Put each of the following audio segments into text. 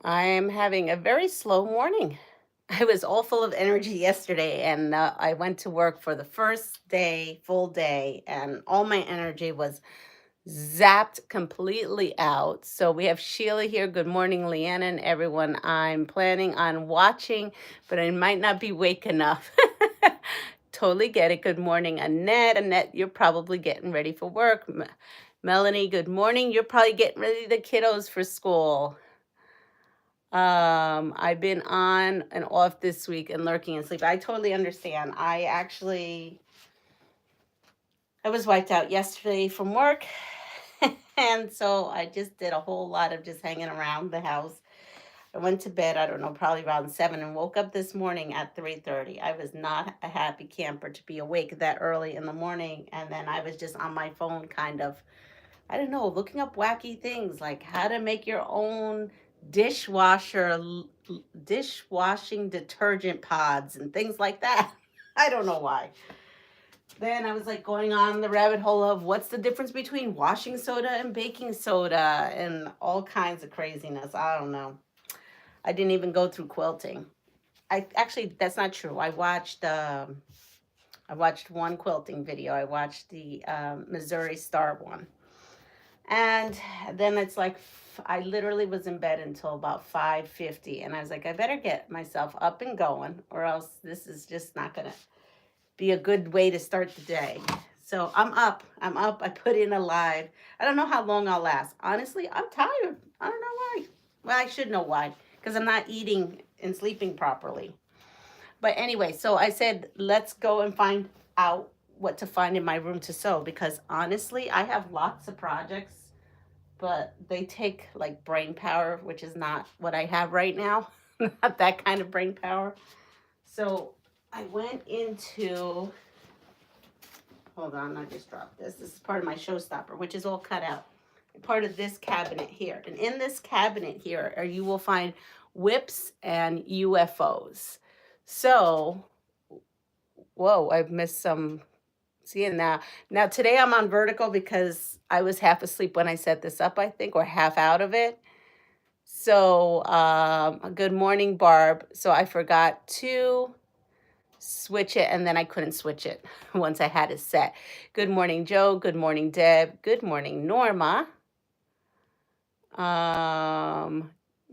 I am having a very slow morning. I was all full of energy yesterday, and I went to work for the first day, full day, and all my energy was zapped completely out. So we have Sheila here. Good morning, Leanna, and everyone. I'm planning on watching, but I might not be awake enough. Totally get it. Good morning, Annette. Annette, you're probably getting ready for work. Melanie, good morning. You're probably getting ready the kiddos for school. I've been on and off this week and lurking in sleep. I totally understand. I was wiped out yesterday from work. And so I just did a whole lot of just hanging around the house. I went to bed, I don't know, probably around 7 and woke up this morning at 3:30. I was not a happy camper to be awake that early in the morning. And then I was just on my phone kind of, I don't know, looking up wacky things like how to make your own dishwashing detergent pods and things like that. I don't know why. Then I was like going on the rabbit hole of what's the difference between washing soda and baking soda and all kinds of craziness. I don't know. I didn't even go through quilting. I actually, that's not true. I watched one quilting video. I watched the Missouri Star one. And then it's like I literally was in bed until about 5:50, and I was like, I better get myself up and going, or else this is just not gonna be a good way to start the day. So I'm up. I'm up. I put in a live. I don't know how long I'll last. Honestly, I'm tired. I don't know why. Well, I should know why, because I'm not eating and sleeping properly. But anyway, so I said, let's go and find out what to find in my room to sew, because honestly, I have lots of projects, but they take like brain power, which is not what I have right now. Not that kind of brain power. So I went into, hold on, I just dropped this. This is part of my showstopper, which is all cut out. Part of this cabinet here. And in this cabinet here, you will find whips and UFOs. So, whoa, I've missed some. See, and now today I'm on vertical because I was half asleep when I set this up, I think, or half out of it. So, good morning, Barb. So I forgot to switch it, and then I couldn't switch it once I had it set. Good morning, Joe. Good morning, Deb. Good morning, Norma.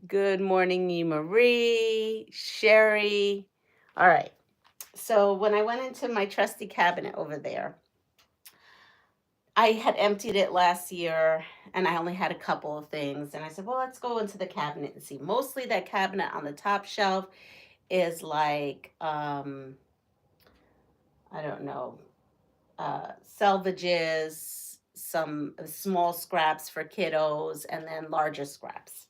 Good morning, you Marie, Sherry. All right. So when I went into my trusty cabinet over there, I had emptied it last year and I only had a couple of things. And I said, well, let's go into the cabinet and see. Mostly that cabinet on the top shelf is like, I don't know, salvages, some small scraps for kiddos, and then larger scraps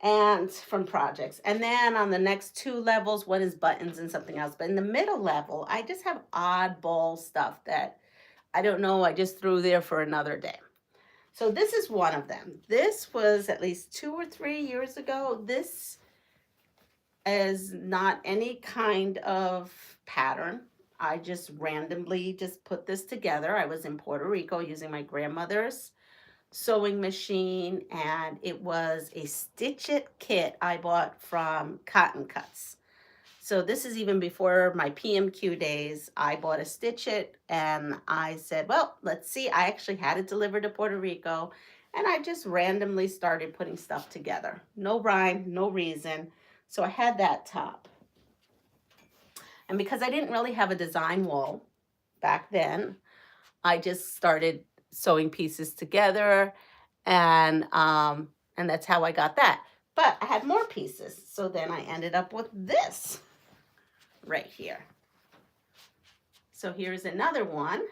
and from projects. And then on the next two levels, one is buttons and something else. But in the middle level, I just have oddball stuff that I don't know, I just threw there for another day. So this is one of them. This was at least 2 or 3 years ago. This is not any kind of pattern. I just randomly just put this together. I was in Puerto Rico using my grandmother's sewing machine, and it was a Stitch It kit I bought from Cotton Cuts. So this is even before my PMQ days. I bought a Stitch It and I said, well, let's see. I actually had it delivered to Puerto Rico and I just randomly started putting stuff together. No rhyme, no reason. So I had that top. And because I didn't really have a design wall back then, I just started sewing pieces together, and that's how I got that. But I had more pieces, so then I ended up with this right here. So here's another one.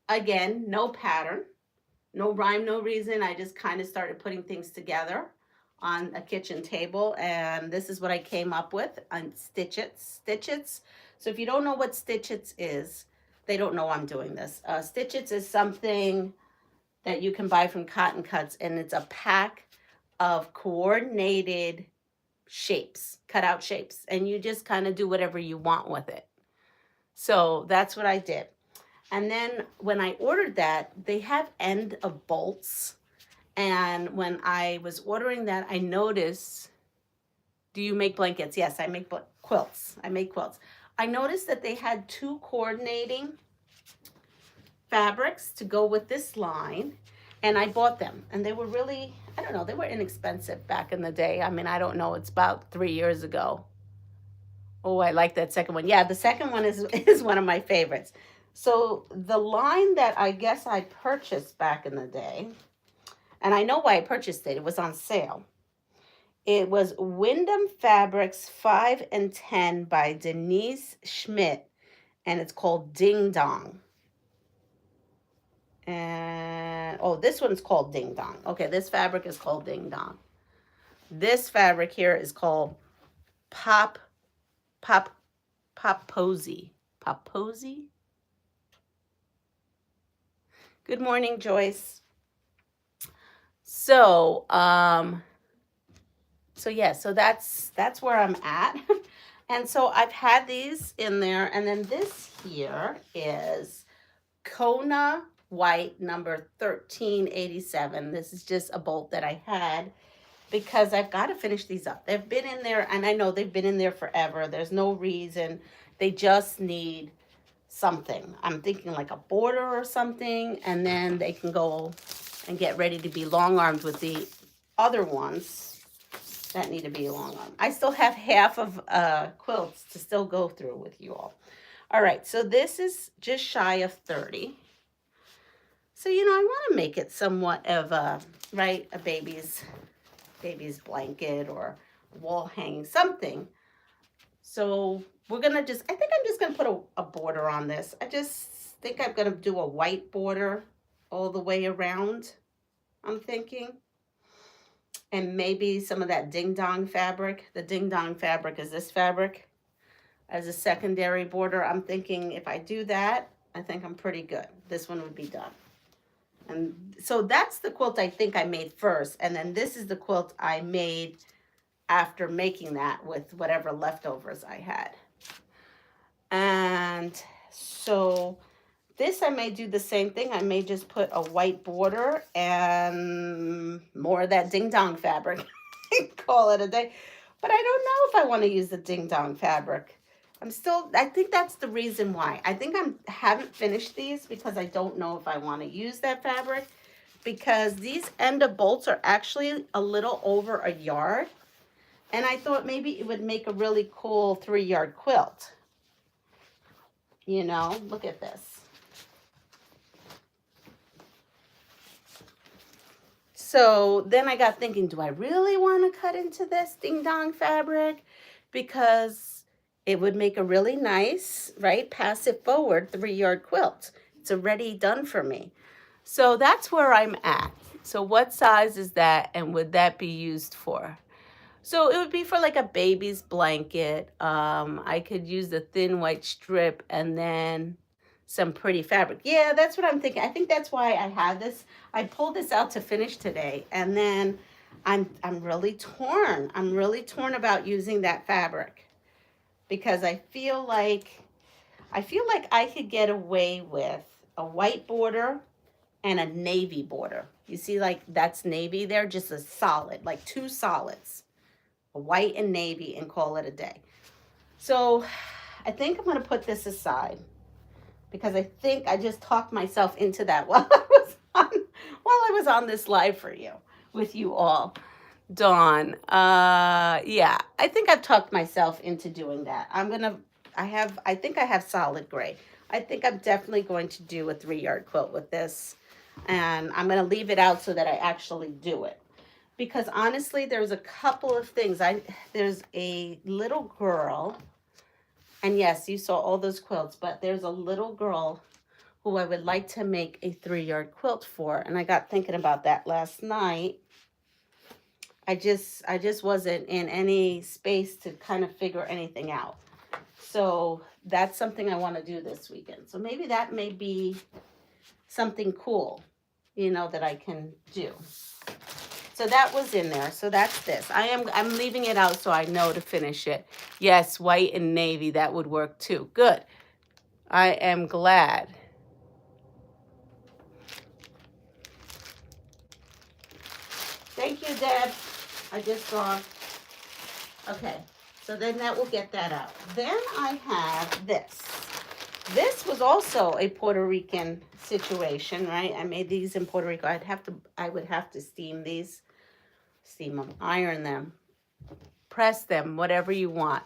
Again, no pattern, no rhyme, no reason. I just kind of started putting things together on a kitchen table, and this is what I came up with on Stitch Its. Stitch Its. So if you don't know what Stitch Its is, they don't know I'm doing this. Stitch Its is something that you can buy from Cotton Cuts, and it's a pack of coordinated shapes, cutout shapes, and you just kind of do whatever you want with it. So that's what I did. And then when I ordered that, they have end of bolts, And when I was ordering that, I noticed, do you make blankets? Yes, I make quilts. I make quilts. I noticed that they had 2 coordinating fabrics to go with this line, and I bought them. And they were really, I don't know, they were inexpensive back in the day. I mean, I don't know, it's about 3 years ago. Oh, I like that second one. Yeah, the second one is one of my favorites. So the line that I guess I purchased back in the day, and I know why I purchased it, it was on sale. It was Wyndham Fabrics 5 and 10 by Denise Schmidt, and it's called Ding Dong. And, oh, this one's called Ding Dong. Okay, this fabric is called Ding Dong. This fabric here is called Posy. Posy? Good morning, Joyce. So, yeah, so that's where I'm at. And so I've had these in there, and then this here is Kona White number 1387. This is just a bolt that I had because I've got to finish these up. They've been in there, and I know they've been in there forever. There's no reason. They just need something. I'm thinking like a border or something, and then they can go and get ready to be long-armed with the other ones that need to be long-armed. I still have half of quilts to still go through with you all. All right, so this is just shy of 30. So, you know, I want to make it somewhat of a, right, a baby's blanket or wall hanging, something. So we're going to just, I think I'm just going to put a border on this. I just think I'm going to do a white border all the way around, I'm thinking. And maybe some of that Ding Dong fabric. The Ding Dong fabric is this fabric as a secondary border. I'm thinking if I do that, I think I'm pretty good. This one would be done. And so that's the quilt I think I made first. And then this is the quilt I made after making that with whatever leftovers I had. And so this I may do the same thing. I may just put a white border and more of that Ding Dong fabric. Call it a day. But I don't know if I want to use the Ding Dong fabric. I think that's the reason why. I think I haven't finished these because I don't know if I want to use that fabric, because these end of bolts are actually a little over a yard. And I thought maybe it would make a really cool 3-yard quilt. You know, look at this. So then I got thinking, do I really want to cut into this Ding Dong fabric? Because it would make a really nice, right, pass it forward 3-yard quilt. It's already done for me. So that's where I'm at. So what size is that, and would that be used for? So it would be for like a baby's blanket. I could use the thin white strip and then some pretty fabric. Yeah, that's what I'm thinking. I think that's why I had this. I pulled this out to finish today, and then I'm really torn. I'm really torn about using that fabric, because I feel like I could get away with a white border and a navy border. You see, like that's navy there, just a solid, like 2 solids, a white and navy, and call it a day. So I think I'm going to put this aside because I think I just talked myself into that while I was on this live for you, with you all. Dawn, yeah, I think I've talked myself into doing that. I think I have solid gray. I think I'm definitely going to do a 3-yard quilt with this, and I'm going to leave it out so that I actually do it. Because honestly, there's a couple of things. There's a little girl, and yes, you saw all those quilts, but there's a little girl who I would like to make a 3-yard quilt for, and I got thinking about that last night. I just wasn't in any space to kind of figure anything out. So that's something I want to do this weekend. So maybe that may be something cool, you know, that I can do. So that was in there. So that's this. I'm leaving it out so I know to finish it. Yes, white and navy, that would work too. Good. I am glad. Thank you, Deb. I just saw. Okay, so then that will get that out. Then I have this. This was also a Puerto Rican situation, right? I made these in Puerto Rico. I would have to steam these, steam them, iron them, press them, whatever you want.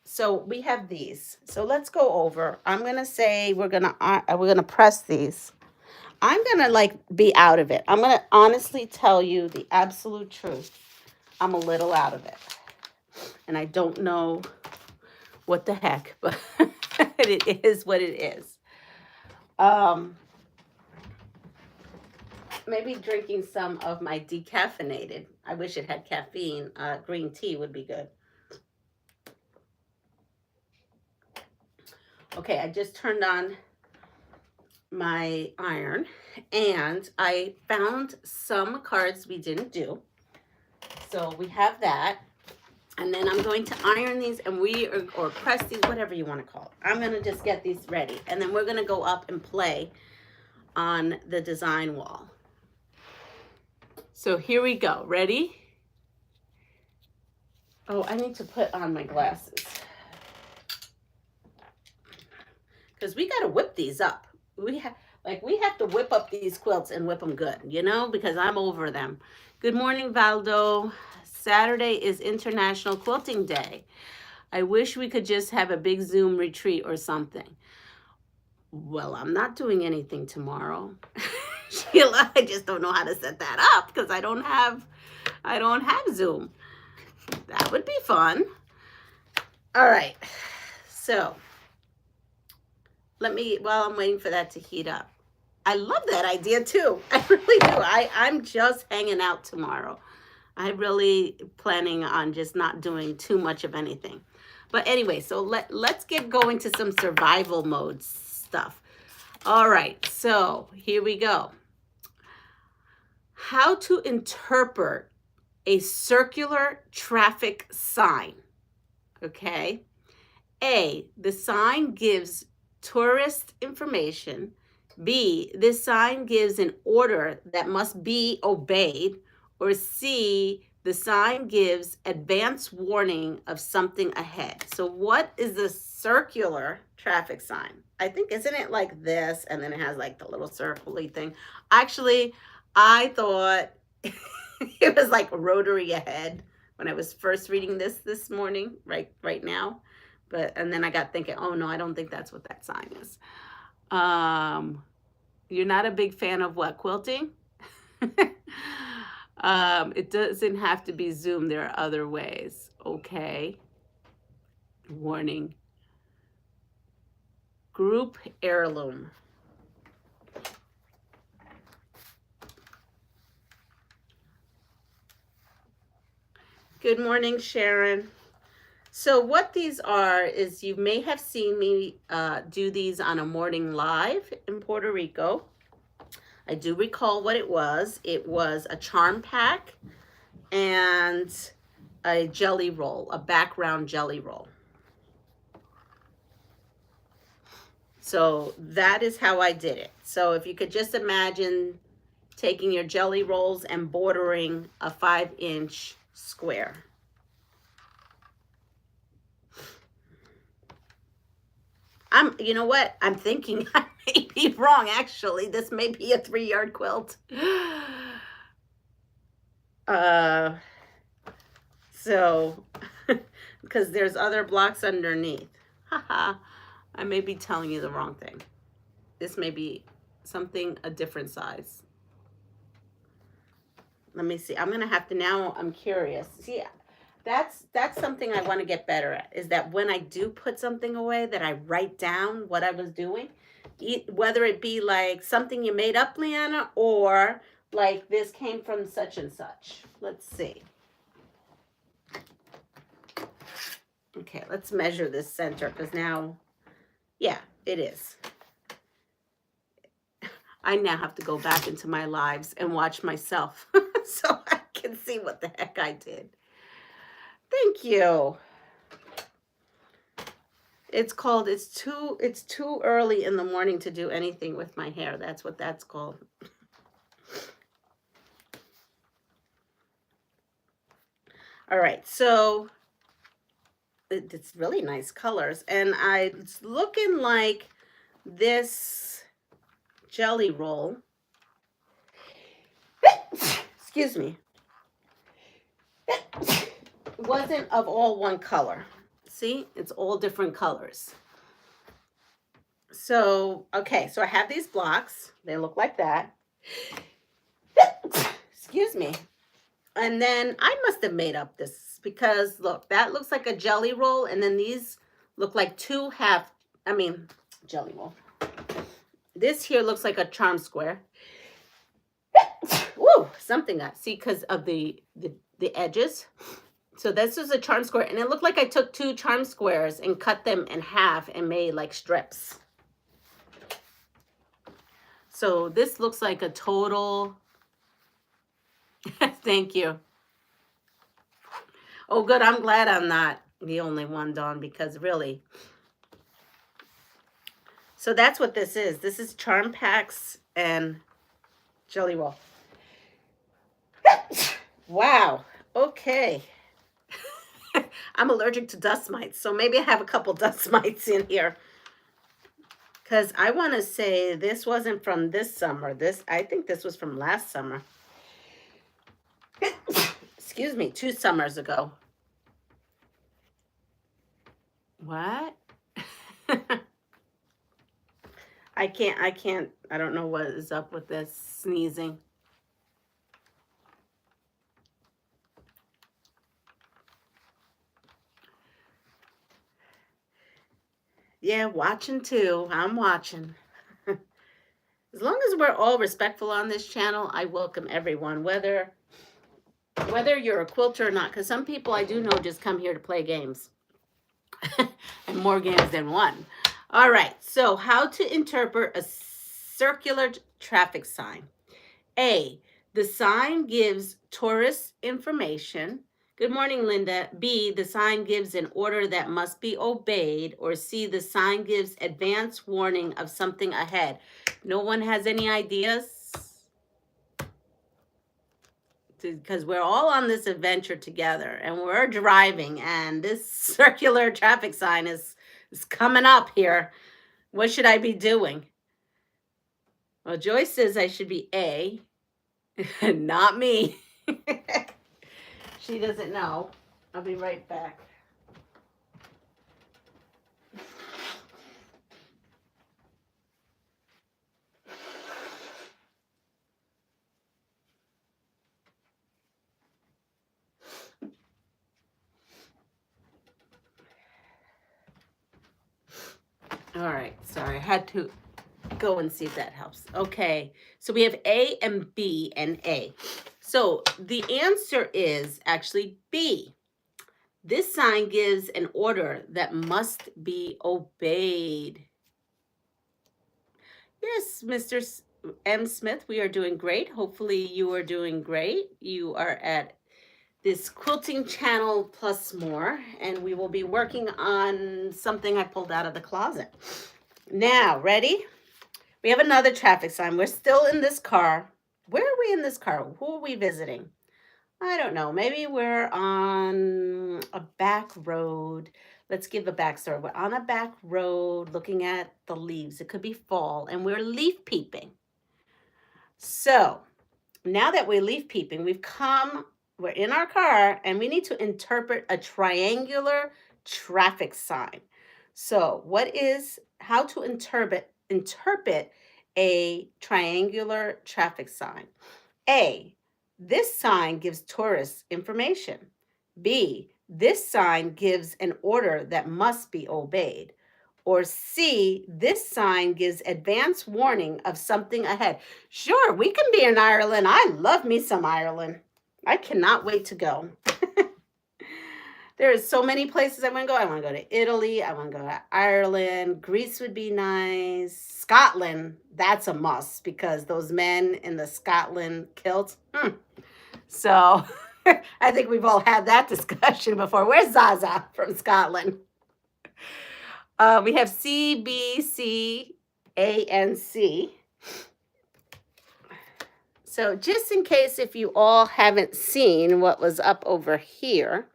So we have these. So let's go over. I'm gonna say we're gonna press these. I'm gonna like be out of it. I'm gonna honestly tell you the absolute truth. I'm a little out of it, and I don't know what the heck, but it is what it is. Maybe drinking some of my decaffeinated. I wish it had caffeine. Green tea would be good. Okay, I just turned on my iron and I found some cards we didn't do. So we have that. And then I'm going to iron these and or press these, whatever you want to call it. I'm going to just get these ready. And then we're going to go up and play on the design wall. So here we go. Ready? Oh, I need to put on my glasses. Because we got to whip these up. We have to whip up these quilts and whip them good, you know, because I'm over them. Good morning, Valdo. Saturday is International Quilting Day. I wish we could just have a big Zoom retreat or something. Well, I'm not doing anything tomorrow. Sheila, I just don't know how to set that up because I don't have Zoom. That would be fun. All right. So while I'm waiting for that to heat up. I love that idea too. I really do. I'm just hanging out tomorrow. I'm really planning on just not doing too much of anything. But anyway, so let's get going to some survival mode stuff. All right, so here we go. How to interpret a circular traffic sign. Okay. A, the sign gives tourist information. B, this sign gives an order that must be obeyed. Or C, the sign gives advance warning of something ahead. So what is the circular traffic sign? I think, isn't it like this? And then it has like the little circle-y thing. Actually, I thought it was like rotary ahead when I was first reading this morning, right now. And then I got thinking, oh no, I don't think that's what that sign is. You're not a big fan of what, quilting? It doesn't have to be Zoom. There are other ways. Okay. Warning. Group heirloom. Good morning, Sharon. So what these are is you may have seen me do these on a morning live in Puerto Rico. I do recall what it was. It was a charm pack and a jelly roll, a background jelly roll. So that is how I did it. So if you could just imagine taking your jelly rolls and bordering a 5-inch square. You know what? I'm thinking I may be wrong, actually. This may be a 3-yard quilt. So, because there's other blocks underneath. Haha, I may be telling you the wrong thing. This may be something a different size. Let me see. I'm going to have to, now I'm curious. See, that's something I want to get better at, is that when I do put something away, that I write down what I was doing, whether it be like something you made up, Leanna, or like this came from such and such. Let's see. Okay, let's measure this center, because now, yeah, it is. I now have to go back into my lives and watch myself so I can see what the heck I did. Thank you. It's too early in the morning to do anything with my hair. That's what that's called. All right, so it's really nice colors, and it's looking like this jelly roll, excuse me, wasn't of all one color. See, it's all different colors. So, okay, so I have these blocks. They look like that. Excuse me. And then I must have made up this because look, that looks like a jelly roll, and then these look like jelly roll. This here looks like a charm square. Woo, something got, see, because of the edges. So this is a charm square, and it looked like I took 2 charm squares and cut them in half and made like strips. So this looks like a total, thank you. Oh, good, I'm glad I'm not the only one, Dawn, because really. So that's what this is. This is charm packs and jelly roll. Wow, okay. I'm allergic to dust mites, so maybe I have a couple dust mites in here. Because I want to say this wasn't from this summer. I think this was from last summer. Excuse me, 2 summers ago. What? I can't, I don't know what is up with this sneezing. Yeah, watching too. I'm watching. As long as we're all respectful on this channel, I welcome everyone, whether you're a quilter or not, because some people I do know just come here to play games. And more games than one. All right, so how to interpret a circular traffic sign. A, the sign gives tourist information. Good morning, Linda. B, the sign gives an order that must be obeyed. Or C, the sign gives advance warning of something ahead. No one has any ideas? Because we're all on this adventure together, and we're driving, and this circular traffic sign is coming up here. What should I be doing? Well, Joyce says I should be A. Not me. She doesn't know. I'll be right back. All right, sorry, I had to go and see if that helps. Okay, so we have A and B and A. So the answer is actually B. This sign gives an order that must be obeyed. Yes, Mr. M. Smith, we are doing great. Hopefully you are doing great. You are at this quilting channel plus more, and we will be working on something I pulled out of the closet. Now, ready? We have another traffic sign. We're still in this car. Where are we in this car? Who are we visiting? I don't know. Maybe we're on a back road. Let's give a backstory. We're on a back road looking at the leaves. It could be fall, and we're leaf peeping. So now that we're leaf peeping, we're in our car, and we need to interpret a triangular traffic sign. So how to interpret a triangular traffic sign? A, this sign gives tourists information. B, this sign gives an order that must be obeyed. Or C, this sign gives advance warning of something ahead. Sure, we can be in Ireland. I love me some Ireland. I cannot wait to go. There are so many places I want to go. I want to go to Italy. I want to go to Ireland. Greece would be nice. Scotland, that's a must because those men in the Scotland kilt. So I think we've all had that discussion before. Where's Zaza from Scotland? We have C, B, C, A, and C. So just in case if you all haven't seen what was up over here,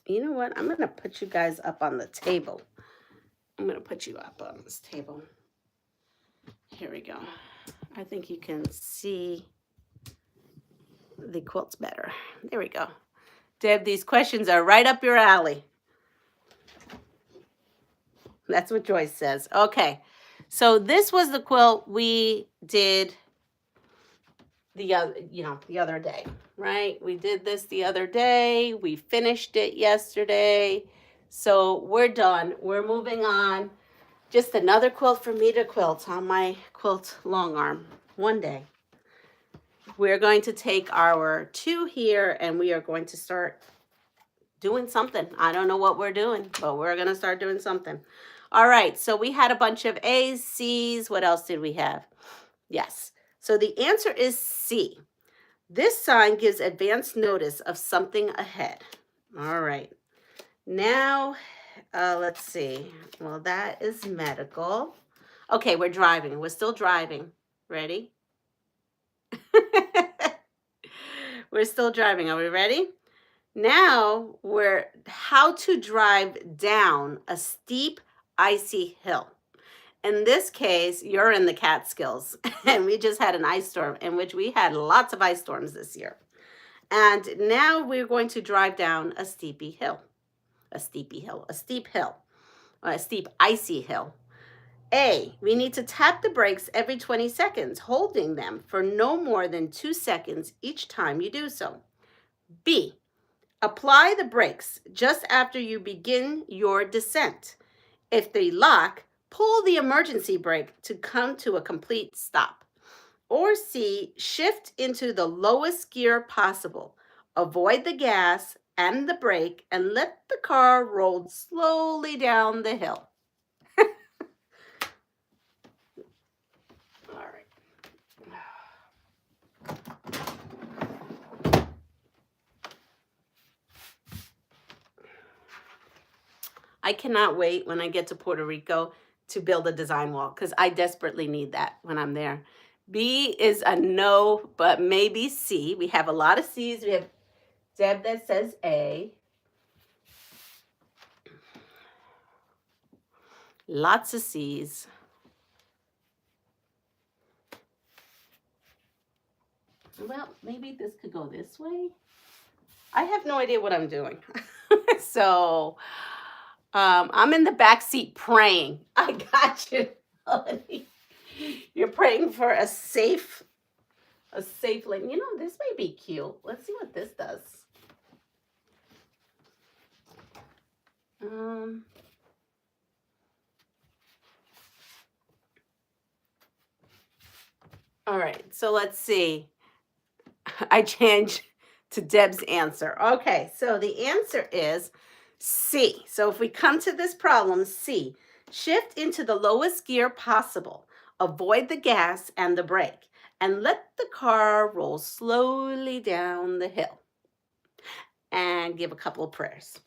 you know what? I'm going to put you guys up on the table. I'm going to put you up on this table. Here we go. I think you can see the quilts better. There we go. Deb, these questions are right up your alley. That's what Joyce says. Okay. So this was the quilt we did the other day, right? We did this the other day. We finished it yesterday. So we're done. We're moving on. Just another quilt for me to quilt on my quilt long arm one day. We're going to take our 2 here and we are going to start doing something. I don't know what we're doing, but we're going to start doing something. All right. So we had a bunch of A's, C's. What else did we have? Yes. So the answer is C. This sign gives advance notice of something ahead. All right. Now, let's see. Well, that is medical. Okay, we're driving. We're still driving. Ready? We're still driving. Are we ready? Now, we're how to drive down a steep, icy hill. In this case, you're in the Catskills, and we just had an ice storm, in which we had lots of ice storms this year. And now we're going to drive down a steep hill, a steep icy hill. A, we need to tap the brakes every 20 seconds, holding them for no more than 2 seconds each time you do so. B, apply the brakes just after you begin your descent. If they lock, pull the emergency brake to come to a complete stop. Or C, shift into the lowest gear possible. Avoid the gas and the brake and let the car roll slowly down the hill. All right. I cannot wait when I get to Puerto Rico to build a design wall because I desperately need that when I'm there. B is a no, but maybe C. We have a lot of C's. We have Deb that says A. Lots of C's. Well, maybe this could go this way. I have no idea what I'm doing. So I'm in the back seat praying. I got you, Melanie. You're praying for a safe lane. You know, this may be cute. Let's see what this does. All right, so let's see. I changed to Deb's answer. Okay, so the answer is C. So if we come to this problem, C, shift into the lowest gear possible. Avoid the gas and the brake, and let the car roll slowly down the hill. And give a couple of prayers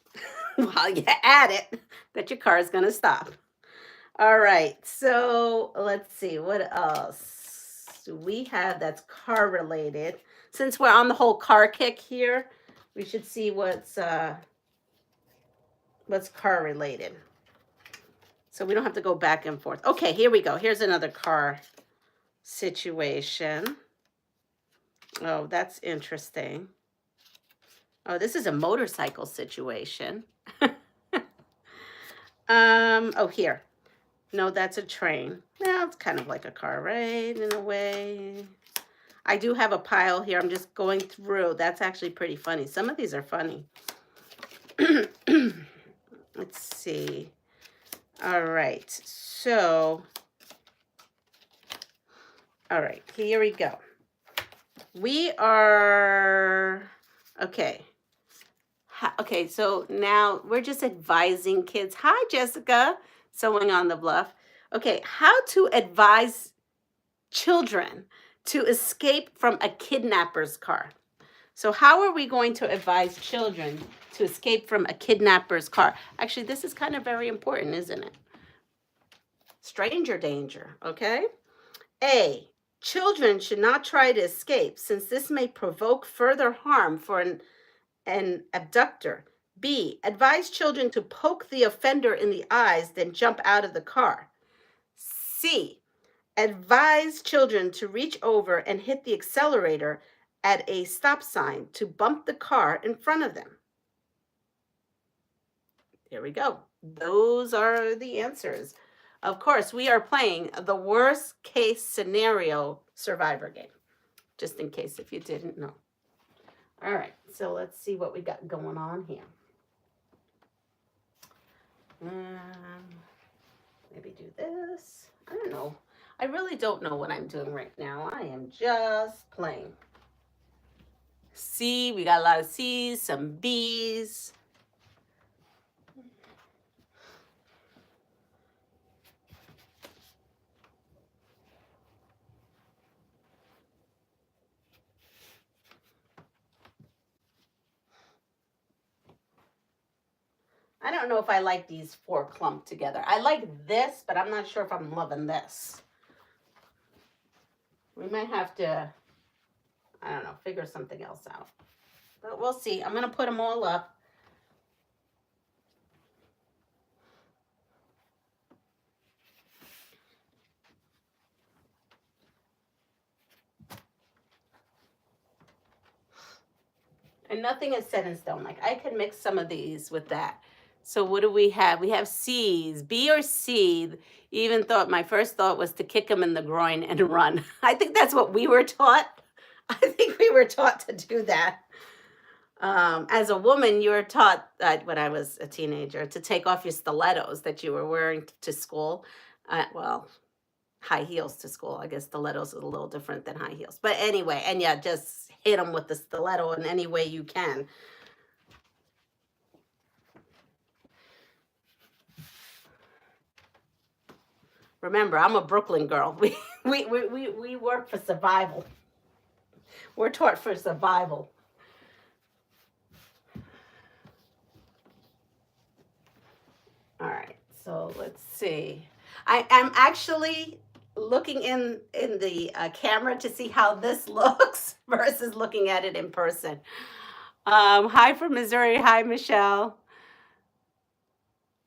while you at it that your car is going to stop. All right, so let's see, what else do we have that's car related? Since we're on the whole car kick here, we should see what's car related. So we don't have to go back and forth. Okay, here we go. Here's another car situation. Oh, that's interesting. Oh, this is a motorcycle situation. Oh, here. No, that's a train. Well, it's kind of like a car, right? In a way. I do have a pile here. I'm just going through. That's actually pretty funny. Some of these are funny. Let's see. All right. So, all right. Here we go. We are, okay. Okay, so now we're just advising kids. Hi, Jessica. Sewing on the Bluff. Okay, how to advise children to escape from a kidnapper's car. So how are we going to advise children to escape from a kidnapper's car? Actually, this is kind of very important, isn't it? Stranger danger, okay? A, Children should not try to escape, since this may provoke further harm for an abductor. B, advise children to poke the offender in the eyes, then jump out of the car. C, advise children to reach over and hit the accelerator at a stop sign to bump the car in front of them. There we go. Those are the answers. Of course, we are playing the worst case scenario survivor game, just in case if you didn't know. All right, so let's see what we got going on here. Maybe do this. I don't know. I really don't know what I'm doing right now. I am just playing. C, we got a lot of C's, some B's. I don't know if I like these four clumped together. I like this, but I'm not sure if I'm loving this. We might have to, I don't know, figure something else out. But we'll see. I'm going to put them all up. And nothing is set in stone. Like, I can mix some of these with that. So what do we have? We have C's. B or C, even thought, my first thought was to kick him in the groin and run. I think that's what we were taught. I think we were taught to do that. As a woman, you were taught, when I was a teenager, to take off your stilettos that you were wearing to school. Well, high heels to school. I guess stilettos is a little different than high heels. But anyway, and yeah, just hit them with the stiletto in any way you can. Remember, I'm a Brooklyn girl. We work for survival. We're taught for survival. All right, so let's see. I am actually looking in the camera to see how this looks versus looking at it in person. Hi from Missouri. Hi, Michelle.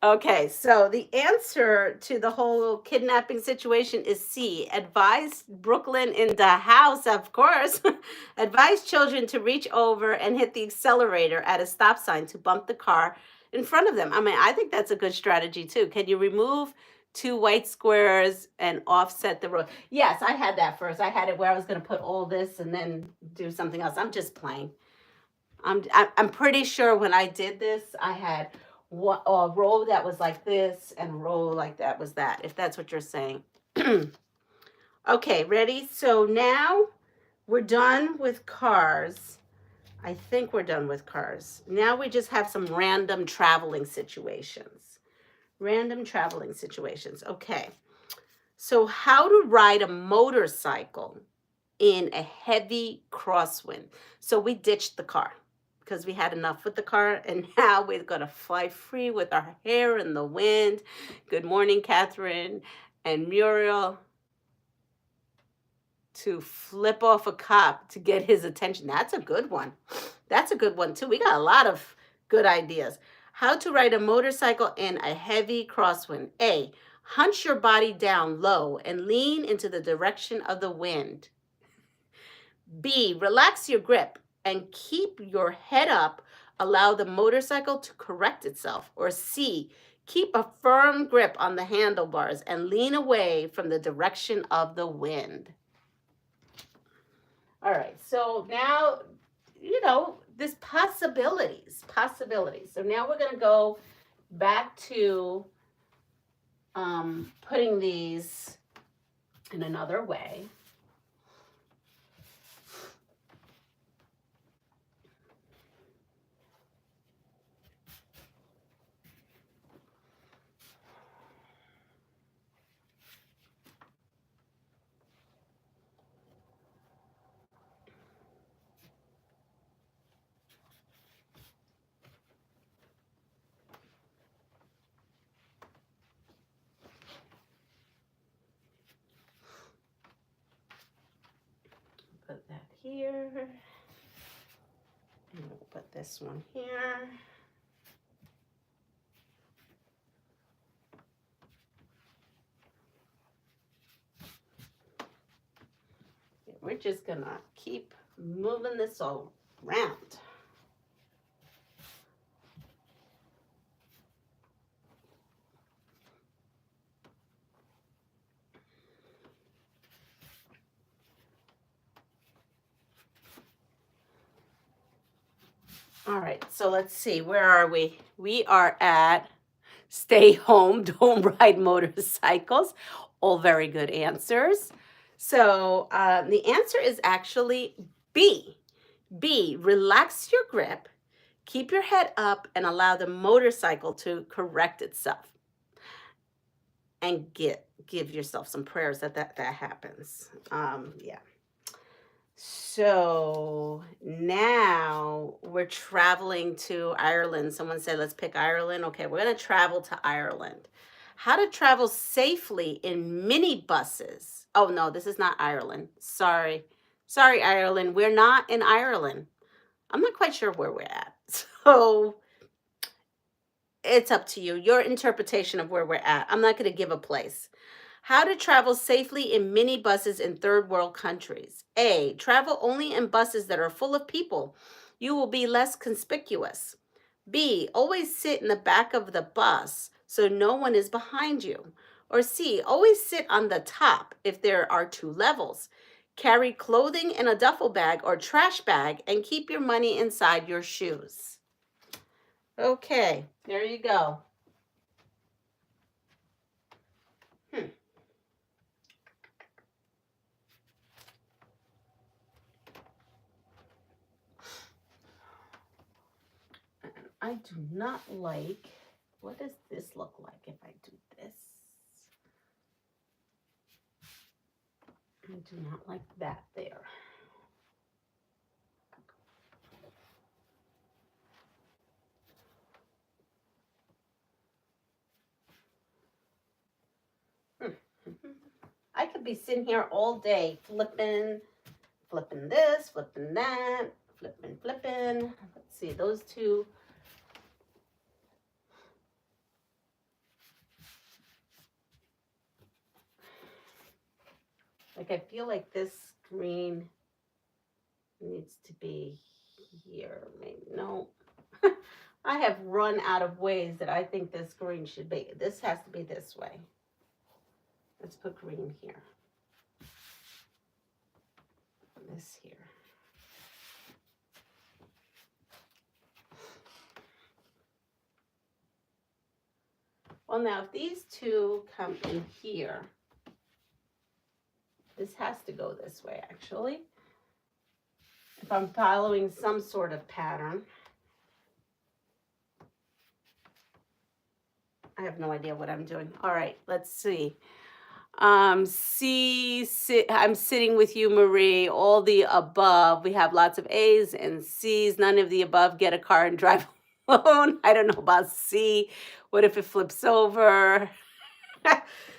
Okay, so the answer to the whole kidnapping situation is C. Advise Brooklyn in the house, of course. Advise children to reach over and hit the accelerator at a stop sign to bump the car in front of them. I mean, I think that's a good strategy too. Can you remove 2 white squares and offset the road? Yes, I had that first. I had it where I was going to put all this and then do something else. I'm just playing. I'm pretty sure when I did this, I had a row that was like this and a row like that was that, if that's what you're saying. Okay, ready? So now we're done with cars. I think we're done with cars. Now we just have some random traveling situations. Random traveling situations. Okay. So how to ride a motorcycle in a heavy crosswind. So we ditched the car because we had enough with the car, and now we're going to fly free with our hair in the wind. Good morning, Catherine and Muriel. To flip off a cop to get his attention. That's a good one. That's a good one, too. We got a lot of good ideas. How to ride a motorcycle in a heavy crosswind. A, hunch your body down low and lean into the direction of the wind. B, relax your grip and keep your head up. Allow the motorcycle to correct itself. Or C, keep a firm grip on the handlebars and lean away from the direction of the wind. All right, so now, you know, there's possibilities. So now we're going to go back to putting these in another way. here. And we'll put this one here. We're just gonna keep moving this all around. All right, so let's see, where are we? We are at stay home, don't ride motorcycles. All very good answers. So the answer is actually B. B, relax your grip, keep your head up, and allow the motorcycle to correct itself. And give yourself some prayers that happens. Yeah. So now we're traveling to Ireland. Someone said, let's pick Ireland. Okay, we're going to travel to Ireland. How to travel safely in minibuses. Oh, no, this is not Ireland. Sorry. Sorry, Ireland. We're not in Ireland. I'm not quite sure where we're at. So it's up to you. Your interpretation of where we're at. I'm not going to give a place. How to travel safely in minibuses in third world countries. A, travel only in buses that are full of people. You will be less conspicuous. B, always sit in the back of the bus so no one is behind you. Or C, always sit on the top if there are 2 levels. Carry clothing in a duffel bag or trash bag and keep your money inside your shoes. Okay, there you go. I do not like, what does this look like if I do this? I do not like that there. I could be sitting here all day flipping this, flipping that, flipping. Let's see, those two. Like, I feel like this green needs to be here. Maybe, no. I have run out of ways that I think this green should be. This has to be this way. Let's put green here. This here. Well, now if these two come in here, this has to go this way, actually. If I'm following some sort of pattern. I have no idea what I'm doing. All right, let's see. I'm sitting with you, Marie. All the above. We have lots of A's and C's. None of the above. Get a car and drive alone. I don't know about C. What if it flips over?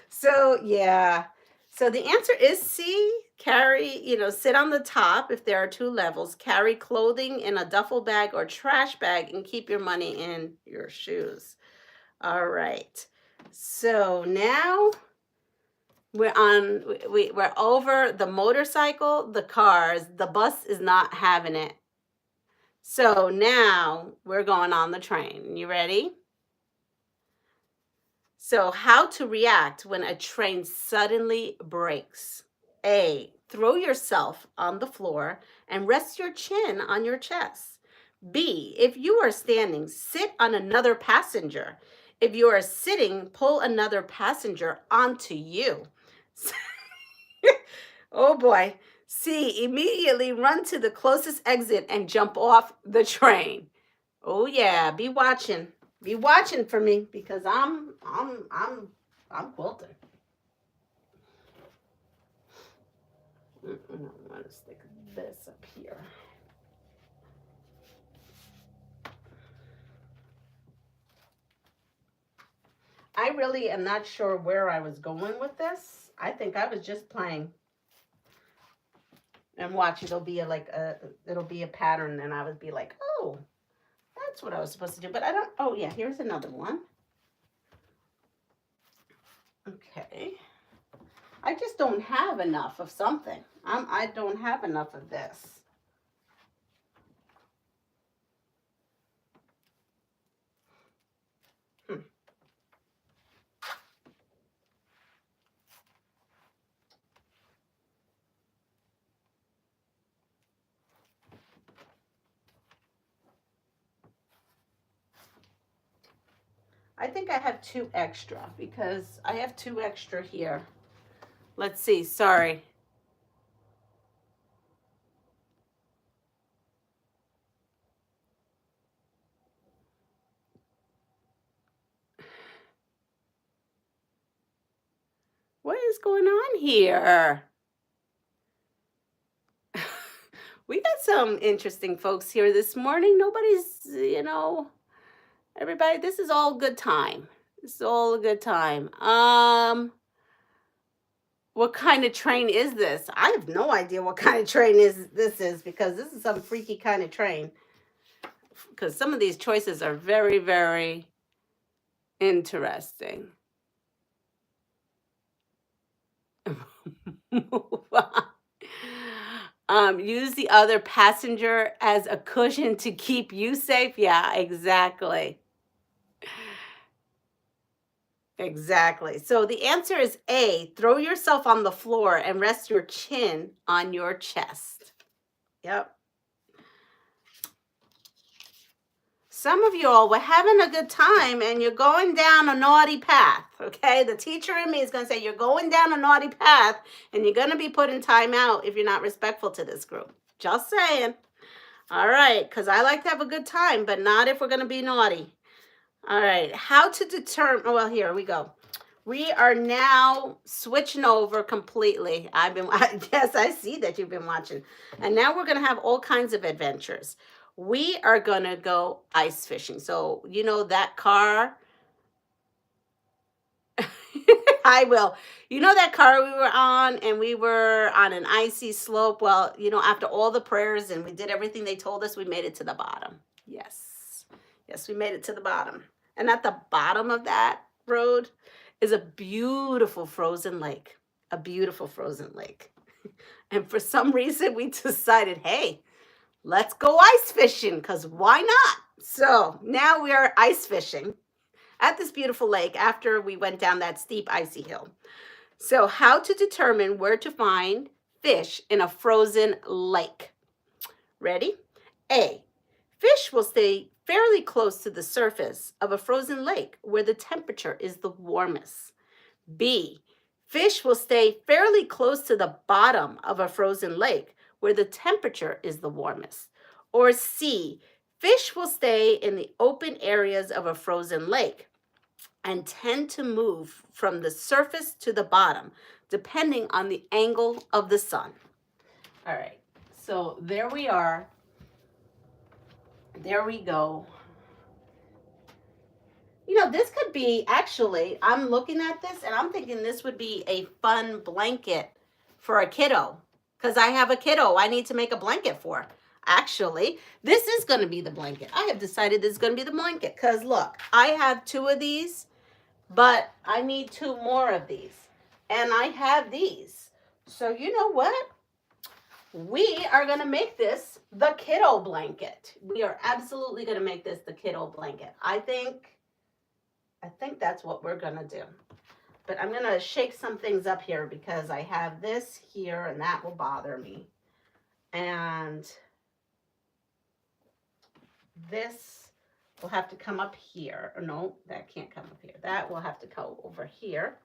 So, yeah. So the answer is C. Carry, sit on the top if there are 2 levels. Carry clothing in a duffel bag or trash bag and keep your money in your shoes. All right. So now we're over the motorcycle, the cars. The bus is not having it. So now we're going on the train. You ready? So how to react when a train suddenly breaks. A, throw yourself on the floor and rest your chin on your chest. B, if you are standing, sit on another passenger. If you are sitting, pull another passenger onto you. Oh boy. C, immediately run to the closest exit and jump off the train. Oh yeah, be watching. Be watching for me because I'm quilting. I'm gonna stick this up here. I really am not sure where I was going with this. I think I was just playing. And watch, it'll be it'll be a pattern, and I would be like, oh, that's what I was supposed to do. But I don't, oh yeah, here's another one. Okay. I just don't have enough of something. I don't have enough of this. I think I have 2 extra because I have 2 extra here. Let's see, sorry. What is going on here? We got some interesting folks here this morning. Nobody's, everybody, this is all good time. This is all a good time. What kind of train is this? I have no idea what kind of train this is because this is some freaky kind of train. Because some of these choices are very, very interesting. Use the other passenger as a cushion to keep you safe. Yeah, exactly. Exactly. So the answer is A, throw yourself on the floor and rest your chin on your chest. Yep. Some of you all were having a good time and you're going down a naughty path, okay? The teacher in me is going to say you're going down a naughty path and you're going to be put in timeout if you're not respectful to this group. Just saying. All right, because I like to have a good time, but not if we're going to be naughty. All right, how to determine, well, here we go. We are now switching over completely. Yes, I see that you've been watching. And now we're going to have all kinds of adventures. We are going to go ice fishing. So, you know that car? I will. You know that car we were on and we were on an icy slope? Well, after all the prayers and we did everything they told us, we made it to the bottom. Yes. Yes, we made it to the bottom. And at the bottom of that road is a beautiful frozen lake. A beautiful frozen lake. And for some reason, we decided, hey, let's go ice fishing, because why not? So now we are ice fishing at this beautiful lake after we went down that steep icy hill. So how to determine where to find fish in a frozen lake. Ready? A, fish will stay fairly close to the surface of a frozen lake where the temperature is the warmest. B, fish will stay fairly close to the bottom of a frozen lake where the temperature is the warmest. Or C, fish will stay in the open areas of a frozen lake and tend to move from the surface to the bottom, depending on the angle of the sun. All right, so there we are. There we go. This could be, actually, I'm looking at this and I'm thinking this would be a fun blanket for a kiddo. Because I have a kiddo I need to make a blanket for. Actually, this is going to be the blanket. I have decided this is going to be the blanket. Because look, I have 2 of these, but I need 2 more of these. And I have these. So you know what? We are going to make this the kiddo blanket. We are absolutely going to make this the kiddo blanket. I think that's what we're going to do. But I'm going to shake some things up here because I have this here and that will bother me. And this will have to come up here. Or no, that can't come up here. That will have to go over here.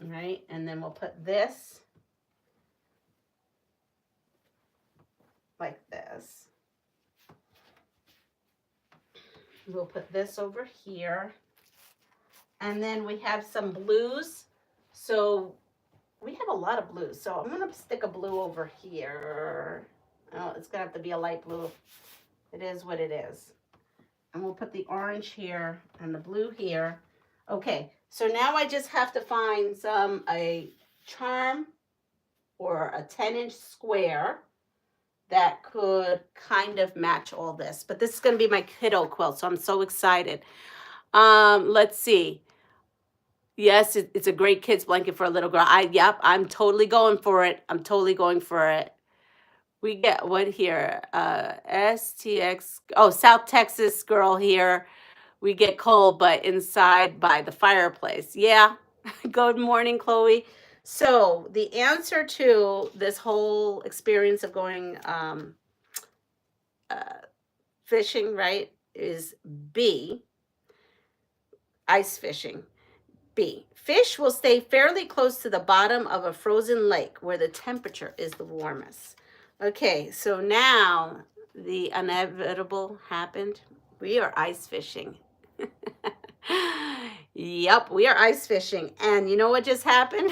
All right, and then we'll put this like this. We'll put this over here. And then we have some blues. So we have a lot of blues. So I'm going to stick a blue over here. Oh, it's going to have to be a light blue. It is what it is. And we'll put the orange here and the blue here. Okay, so now I just have to find a charm or a 10-inch square that could kind of match all this. But this is going to be my kiddo quilt, so I'm so excited. Let's see. Yes, it's a great kid's blanket for a little girl. Yep, I'm totally going for it. I'm totally going for it. We get what here? STX. Oh, South Texas girl here. We get cold, but inside by the fireplace. Yeah. Good morning, Chloe. So the answer to this whole experience of going fishing, right, is B, ice fishing. B, fish will stay fairly close to the bottom of a frozen lake where the temperature is the warmest. Okay, so now the inevitable happened. We are ice fishing. Yep, we are ice fishing. And you know what just happened?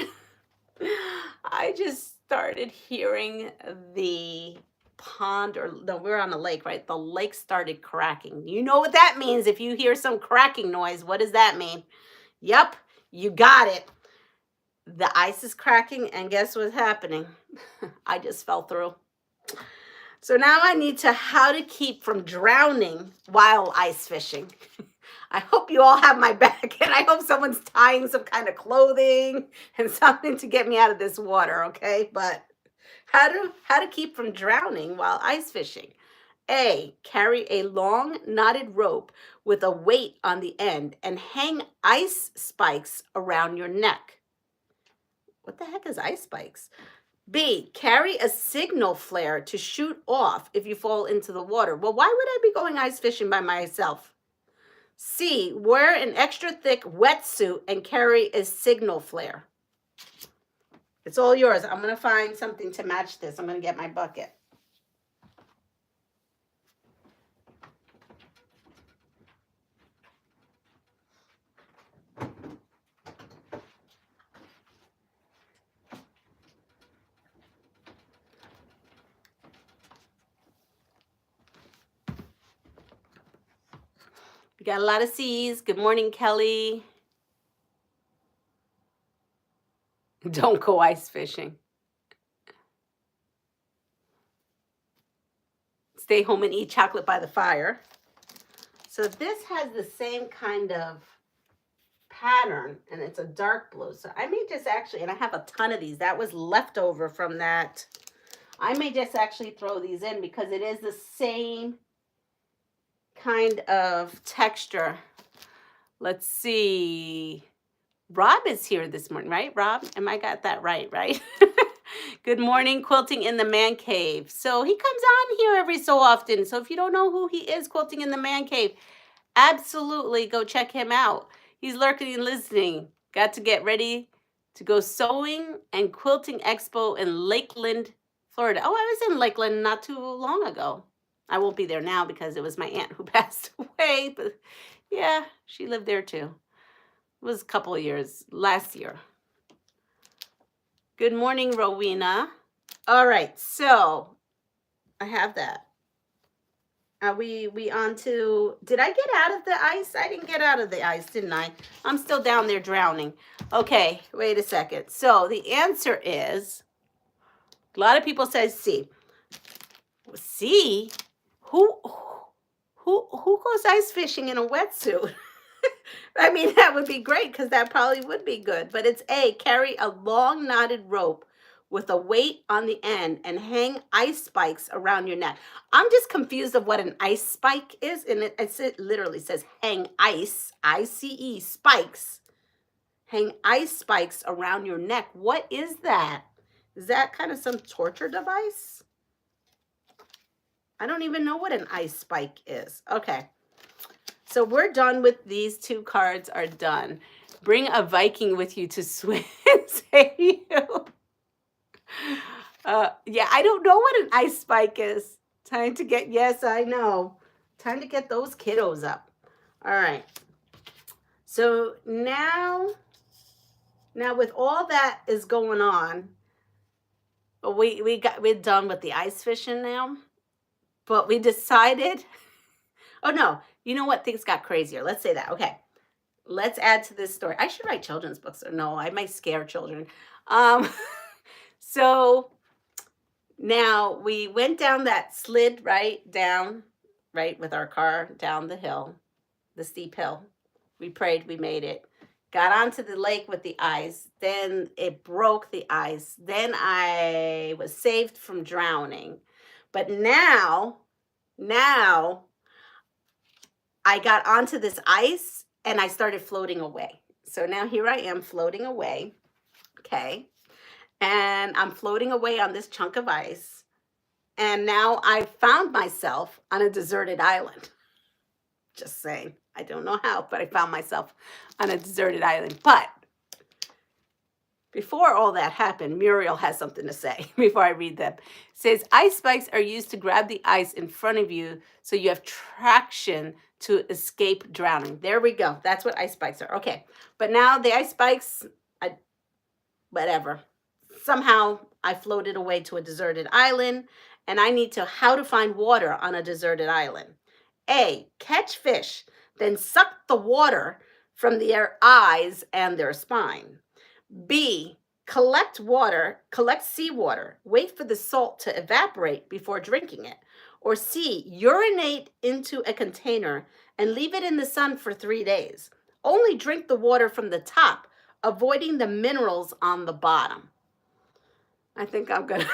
I just started hearing the pond, or no, we're on a lake, right? The lake started cracking. You know what that means. If you hear some cracking noise, what does that mean? Yep, you got it. The ice is cracking, and guess what's happening? I just fell through. So now I need how to keep from drowning while ice fishing. I hope you all have my back, and I hope someone's tying some kind of clothing and something to get me out of this water, okay? But how to keep from drowning while ice fishing? A, carry a long knotted rope with a weight on the end and hang ice spikes around your neck. What the heck is ice spikes? B, carry a signal flare to shoot off if you fall into the water. Well, why would I be going ice fishing by myself? C, wear an extra thick wetsuit and carry a signal flare. It's all yours. I'm going to find something to match this. I'm going to get my bucket. We got a lot of C's. Good morning, Kelly. Don't go ice fishing. Stay home and eat chocolate by the fire. So this has the same kind of pattern, and it's a dark blue. So I may just actually, and I have a ton of these. That was leftover from that. I may just actually throw these in because it is the same kind of texture. Let's see. Rob is here this morning, right, Rob? Am I got that right? Good morning, Quilting in the Man Cave. So he comes on here every so often. So if you don't know who he is, Quilting in the Man Cave, absolutely go check him out. He's lurking and listening. Got to get ready to go sewing and quilting expo in Lakeland, Florida. Oh, I was in Lakeland not too long ago. I won't be there now because it was my aunt who passed away. But yeah, she lived there too. It was a couple of years, last year. Good morning, Rowena. All right, so I have that. Are we on to, did I get out of the ice? I didn't get out of the ice, didn't I? I'm still down there drowning. Okay, wait a second. So the answer is, a lot of people say C. C? Who goes ice fishing in a wetsuit? I mean, that would be great because that probably would be good. But it's A, carry a long knotted rope with a weight on the end and hang ice spikes around your neck. I'm just confused of what an ice spike is. And it literally says hang ice, I-C-E, spikes. Hang ice spikes around your neck. What is that? Is that kind of some torture device? I don't even know what an ice spike is. Okay. So we're done with these two cards are done. Bring a Viking with you to swim, say you. Yeah, I don't know what an ice spike is. Time to get, yes, I know. Time to get those kiddos up. All right. So now with all that is going on, we're done with the ice fishing now. But we decided, oh no, you know what? Things got crazier. Let's say that. Okay. Let's add to this story. I should write children's books. Or no, I might scare children. So now we went down that slid right down, right with our car down the hill, the steep hill. We prayed, we made it. Got onto the lake with the ice. Then it broke the ice. Then I was saved from drowning. But now I got onto this ice and I started floating away. So now here I am floating away. Okay. And I'm floating away on this chunk of ice. And now I found myself on a deserted island. Just saying. I don't know how, but I found myself on a deserted island. But before all that happened, Muriel has something to say before I read them. It says, ice spikes are used to grab the ice in front of you so you have traction to escape drowning. There we go. That's what ice spikes are. Okay. But now the ice spikes, whatever. Somehow I floated away to a deserted island and I need to how to find water on a deserted island. A, catch fish, then suck the water from their eyes and their spine. B, collect seawater, wait for the salt to evaporate before drinking it. Or C, urinate into a container and leave it in the sun for 3 days. Only drink the water from the top, avoiding the minerals on the bottom. I think I'm going to...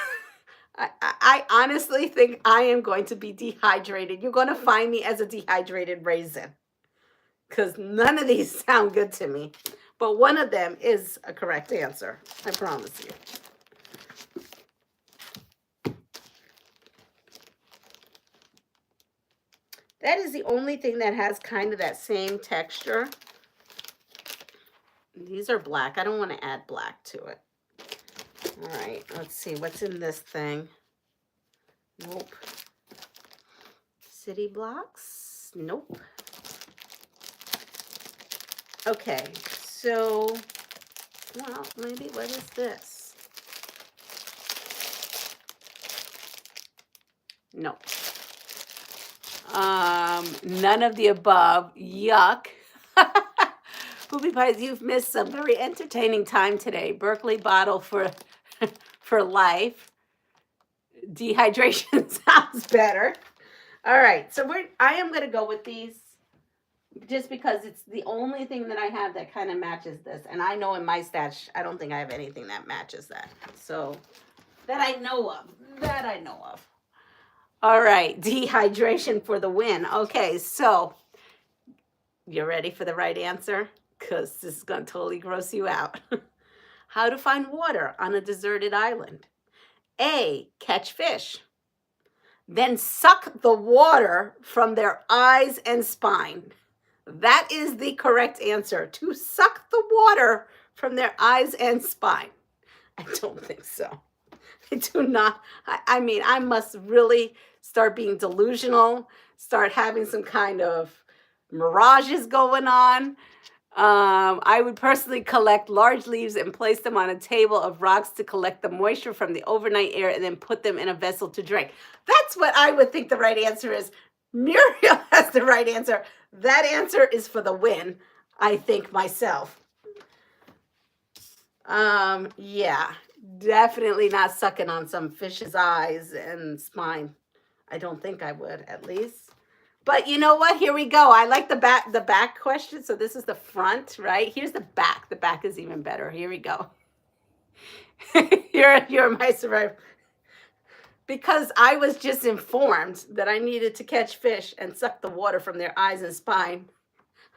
I honestly think I am going to be dehydrated. You're going to find me as a dehydrated raisin because none of these sound good to me. But one of them is a correct answer. I promise you. That is the only thing that has kind of that same texture. These are black. I don't want to add black to it. All right, let's see. What's in this thing? Nope. City blocks? Nope. Okay, so, well, maybe what is this? Nope. None of the above. Yuck. Poopy Pies, you've missed some very entertaining time today. Berkeley bottle for life. Dehydration sounds better. All right, so I am going to go with these just because it's the only thing that I have that kind of matches this. And I know in my stash, I don't think I have anything that matches that. So that I know of. All right, dehydration for the win. Okay, so you ready for the right answer? Because this is going to totally gross you out. How to find water on a deserted island. A, catch fish. Then suck the water from their eyes and spine. That is the correct answer. To suck the water from their eyes and spine. I don't think so. I do not. I mean, I must really start being delusional, start having some kind of mirages going on. I would personally collect large leaves and place them on a table of rocks to collect the moisture from the overnight air and then put them in a vessel to drink. That's what I would think the right answer is. Muriel has the right answer. That answer is for the win, I think myself. Yeah, definitely not sucking on some fish's eyes and spine. I don't think I would, at least. But you know what? Here we go. I like the back question. So this is the front, right? Here's the back. The back is even better. Here we go. You're my survivor. Because I was just informed that I needed to catch fish and suck the water from their eyes and spine,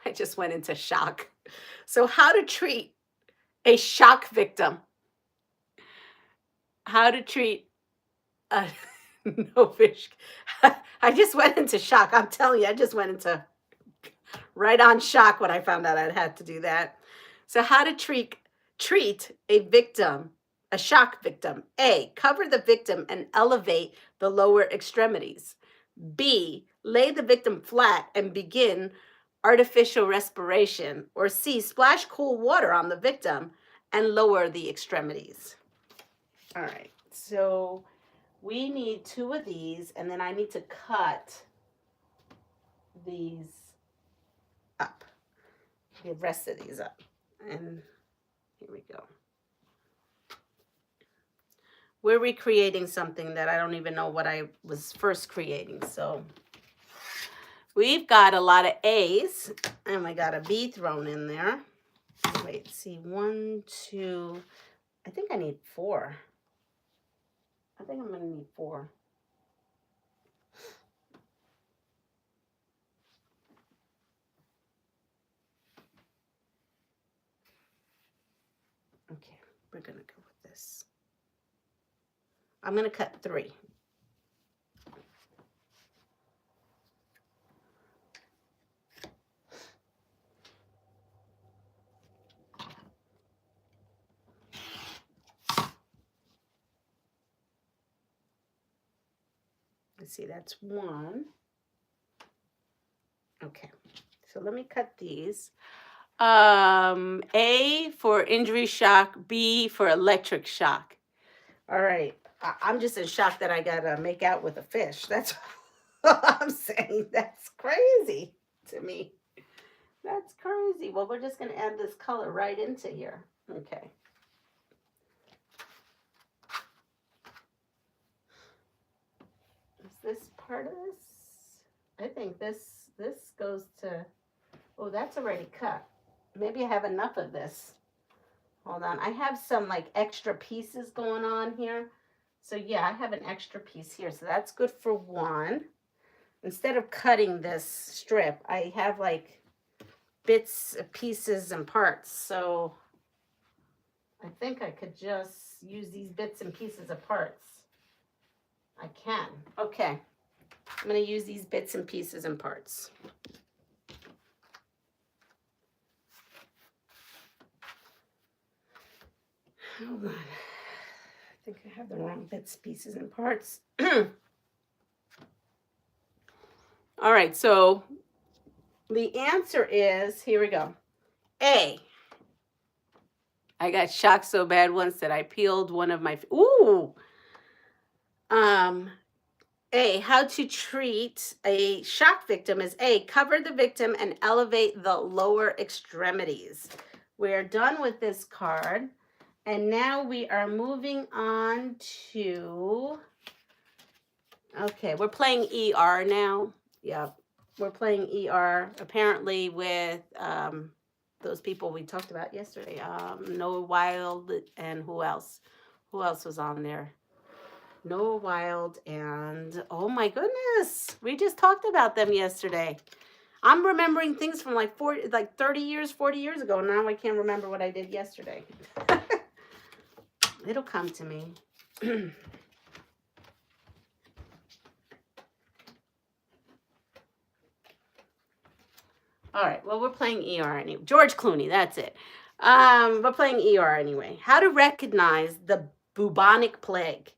I just went into shock. So how to treat a shock victim? How to treat a no fish. I just went into shock. I'm telling you, I just went into right on shock when I found out I'd had to do that. So how to treat a victim, a shock victim. A, cover the victim and elevate the lower extremities. B, lay the victim flat and begin artificial respiration. Or C, splash cool water on the victim and lower the extremities. All right, so we need 2 of these, and then I need to cut these up, the rest of these up. And here we go. we're recreating something that I don't even know what I was first creating. So we've got a lot of A's, and we got a B thrown in there. Wait, see, 1, 2, I think I need 4. I think I'm gonna need 4. Okay, we're gonna go with this. I'm gonna cut 3. Let's see, that's 1. Okay, so let me cut these. A for injury shock, B for electric shock. All right, I'm just in shock that I gotta make out with a fish. That's all I'm saying. That's crazy to me. That's crazy. Well, we're just gonna add this color right into here. Okay. Is this part of this? I think this goes to, oh, that's already cut. Maybe I have enough of this. Hold on. I have some like extra pieces going on here. So yeah, I have an extra piece here. So that's good for 1. Instead of cutting this strip, I have like bits, pieces, and parts. So I think I could just use these bits and pieces of parts. I can. Okay. I'm going to use these bits and pieces and parts. Hold on. I think I have the wrong bits, pieces, and parts. All right, so the answer is, here we go. A. I got shocked so bad once that I peeled one of my, ooh. A, how to treat a shock victim is A, cover the victim and elevate the lower extremities. We're done with this card. And now we are moving on to, okay, we're playing ER now. Yep, we're playing ER apparently with those people we talked about yesterday. Noah Wild and who else? Who else was on there? Noah Wild and, oh my goodness, we just talked about them yesterday. I'm remembering things from like 30 years, 40 years ago. Now I can't remember what I did yesterday. It'll come to me. All right, well, we're playing ER anyway. George Clooney, that's it. We're playing ER anyway. How to recognize the bubonic plague.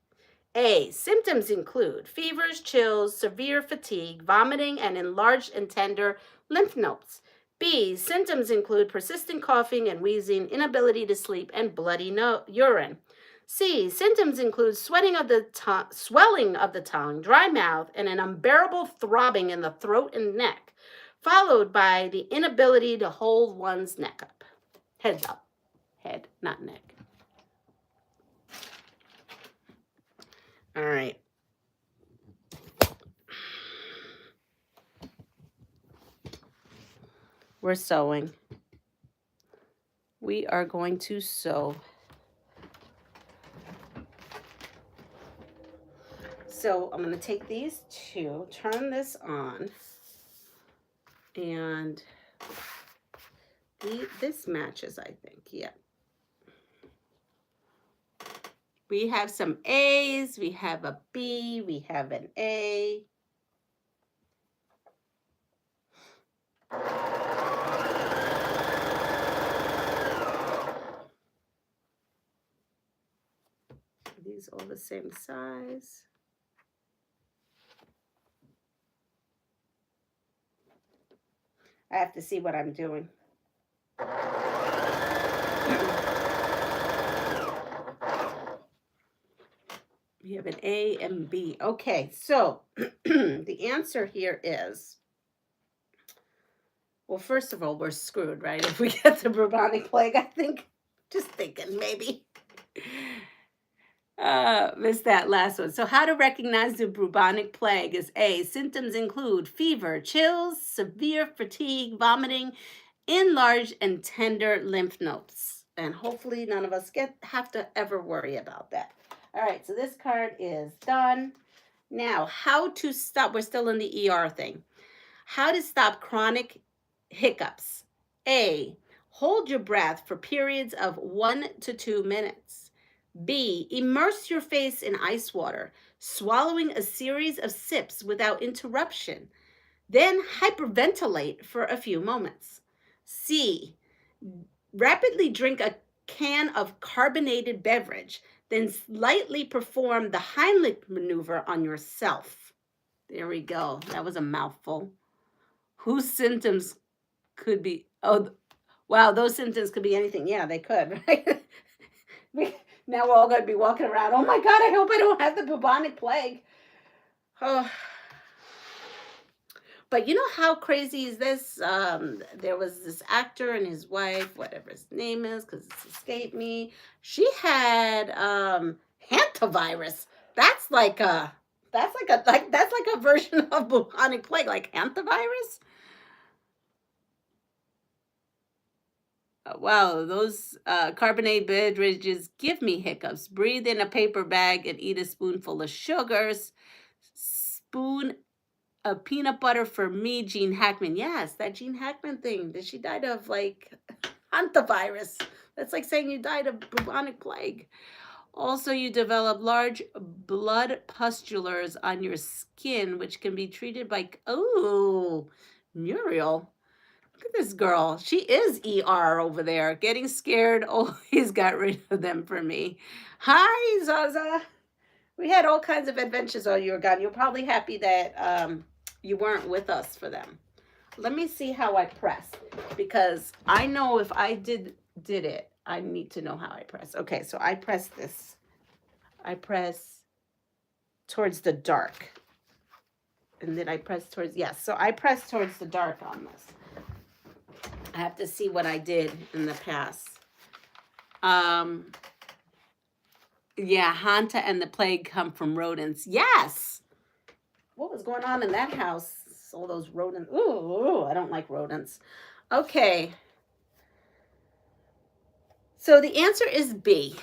A, symptoms include fevers, chills, severe fatigue, vomiting, and enlarged and tender lymph nodes. B, symptoms include persistent coughing and wheezing, inability to sleep, and bloody urine. C, symptoms include swelling of the tongue, dry mouth, and an unbearable throbbing in the throat and neck, followed by the inability to hold one's neck up. Heads up. Head, not neck. All right. We're sewing. We are going to sew. So I'm going to take these two, turn this on, and this matches, I think. Yeah. We have some A's, we have a B, we have an A. These all the same size. I have to see what I'm doing. We have an A and B. Okay, so the answer here is, well, first of all, we're screwed, right? If we get the bubonic plague, I think, just thinking maybe. Missed that last one. So, how to recognize the bubonic plague is A. Symptoms include fever, chills, severe fatigue, vomiting, enlarged and tender lymph nodes. And hopefully, none of us have to ever worry about that. All right, so this card is done. Now, how to stop? We're still in the ER thing. How to stop chronic hiccups. A. Hold your breath for periods of 1 to 2 minutes. B. Immerse your face in ice water, swallowing a series of sips without interruption. Then hyperventilate for a few moments. C. Rapidly drink a can of carbonated beverage, then lightly perform the Heimlich maneuver on yourself. There we go. That was a mouthful. Whose symptoms could be, oh, wow, those symptoms could be anything. Yeah, they could, right? Now we're all going to be walking around, oh my God, I hope I don't have the bubonic plague. Oh. But you know how crazy is this? There was this actor and his wife, whatever his name is, because it's escaped me. She had hantavirus. That's like a version of bubonic plague, like hantavirus. Wow, those carbonated beverages give me hiccups. Breathe in a paper bag and eat a spoonful of sugars. Spoon of peanut butter for me, Gene Hackman. Yes, that Gene Hackman thing. That she died of like hantavirus. That's like saying you died of bubonic plague. Also, you develop large blood pustules on your skin, which can be treated by, oh, Muriel. Look at this girl. She is ER over there. Getting scared always got rid of them for me. Hi, Zaza. We had all kinds of adventures while you were gone. You're probably happy that you weren't with us for them. Let me see how I press, because I know if I did it, I need to know how I press. Okay, so I press this. I press towards the dark. And then I press towards, yes. So I press towards the dark on this. I have to see what I did in the past. Yeah, Hanta and the plague come from rodents. Yes. What was going on in that house? All those rodents. Ooh, I don't like rodents. Okay. So the answer is B.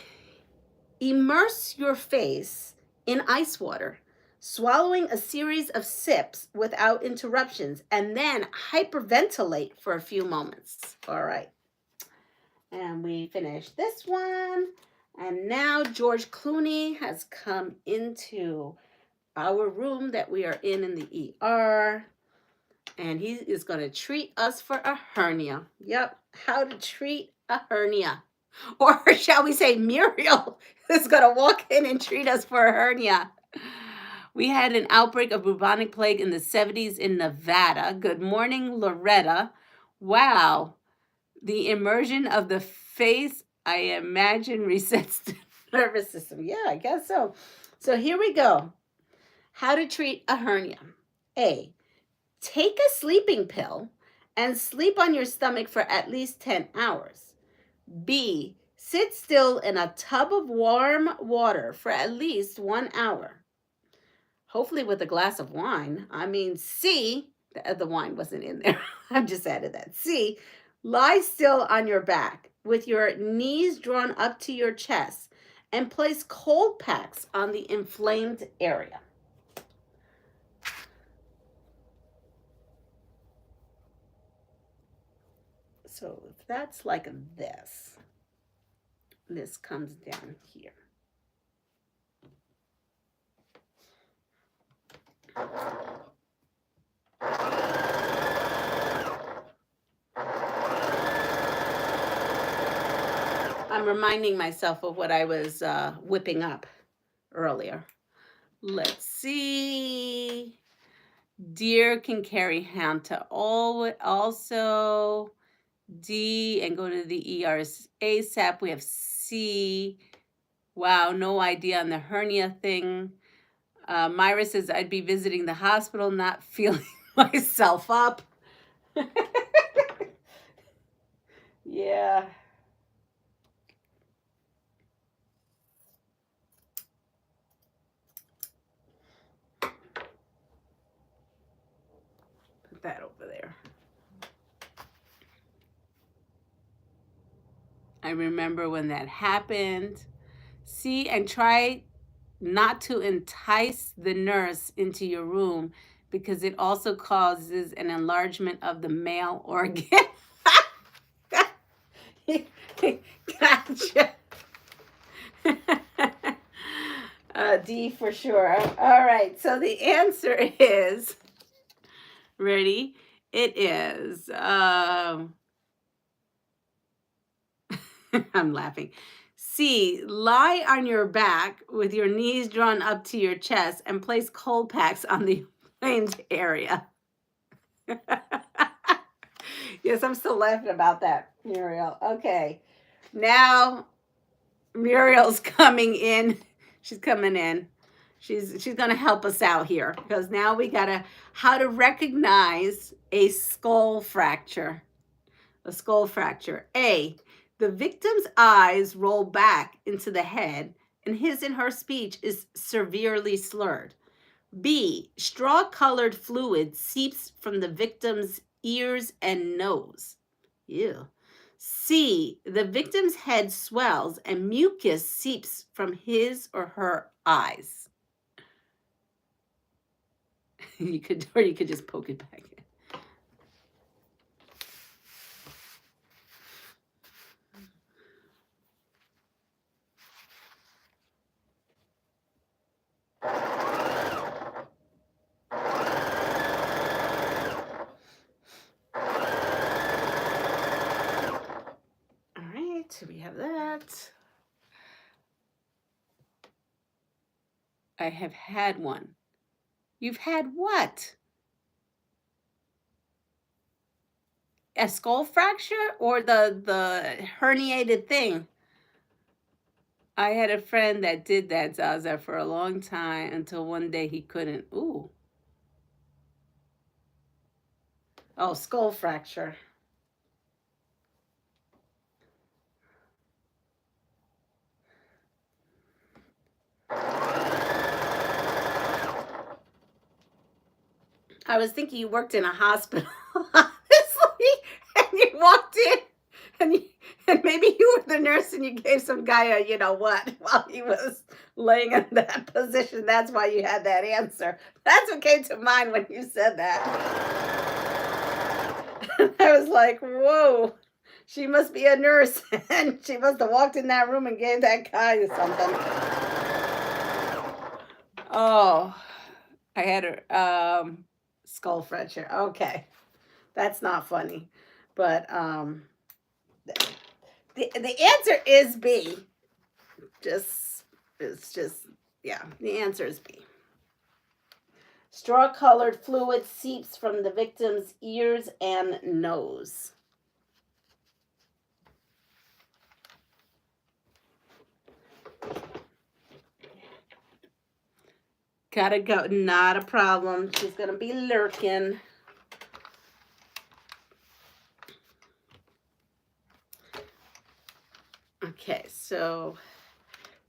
Immerse your face in ice water, swallowing a series of sips without interruptions, and then hyperventilate for a few moments. All right. And we finished this one. And now George Clooney has come into our room that we are in the ER. And he is going to treat us for a hernia. Yep. How to treat a hernia. Or shall we say Muriel is going to walk in and treat us for a hernia. We had an outbreak of bubonic plague in the 70s in Nevada. Good morning, Loretta. Wow. The immersion of the face, I imagine, resets the nervous system. Yeah, I guess so. So here we go. How to treat a hernia. A, take a sleeping pill and sleep on your stomach for at least 10 hours. B, sit still in a tub of warm water for at least 1 hour. Hopefully with a glass of wine. I mean, C, the wine wasn't in there. I've just added that. C, lie still on your back with your knees drawn up to your chest and place cold packs on the inflamed area. So if that's like this, this comes down here. I'm reminding myself of what I was whipping up earlier. Let's see. Deer can carry Hanta. Also, D, and go to the ER ASAP. We have C. Wow, no idea on the hernia thing. Myra says, I'd be visiting the hospital, not feeling myself up. Yeah. Put that over there. I remember when that happened. See, and try not to entice the nurse into your room because it also causes an enlargement of the male organ. Gotcha. D for sure. All right, so the answer is, ready? It is, I'm laughing. C, lie on your back with your knees drawn up to your chest and place cold packs on the inflamed area. Yes, I'm still laughing about that, Muriel. Okay, now Muriel's coming in. She's coming in. She's going to help us out here because now we got to how to recognize a skull fracture. A skull fracture. A, the victim's eyes roll back into the head and his and her speech is severely slurred. B, straw-colored fluid seeps from the victim's ears and nose. Ew. C, the victim's head swells and mucus seeps from his or her eyes. You could just poke it back in. So we have that. I have had one. You've had what? A skull fracture or the herniated thing? I had a friend that did that, Zaza, for a long time until one day he couldn't. Ooh. Oh, skull fracture. I was thinking you worked in a hospital, honestly, and you walked in, and maybe you were the nurse and you gave some guy a you know what while he was laying in that position. That's why you had that answer. That's what came to mind when you said that. I was like, whoa, she must be a nurse, and she must have walked in that room and gave that guy something. Oh, I had her. Skull fracture. Okay, that's not funny, but the answer is B. Yeah, the answer is B. Straw-colored fluid seeps from the victim's ears and nose. Gotta go. Not a problem. She's gonna be lurking. Okay, so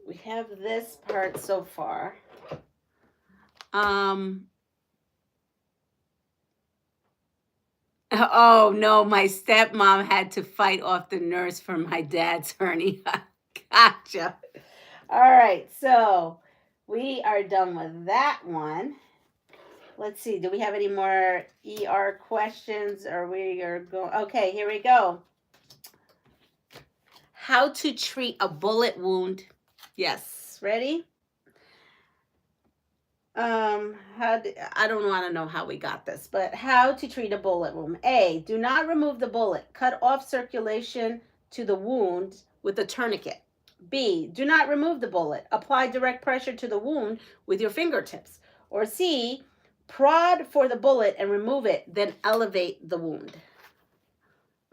we have this part so far. Oh no, my stepmom had to fight off the nurse for my dad's hernia. Gotcha. All right, so we are done with that one. Let's see, do we have any more ER questions or we are going? Okay, here we go. How to treat a bullet wound. Yes, ready? I don't want to know how we got this, but how to treat a bullet wound. A, do not remove the bullet. Cut off circulation to the wound with a tourniquet. B, do not remove the bullet. Apply direct pressure to the wound with your fingertips. Or C, prod for the bullet and remove it, then elevate the wound.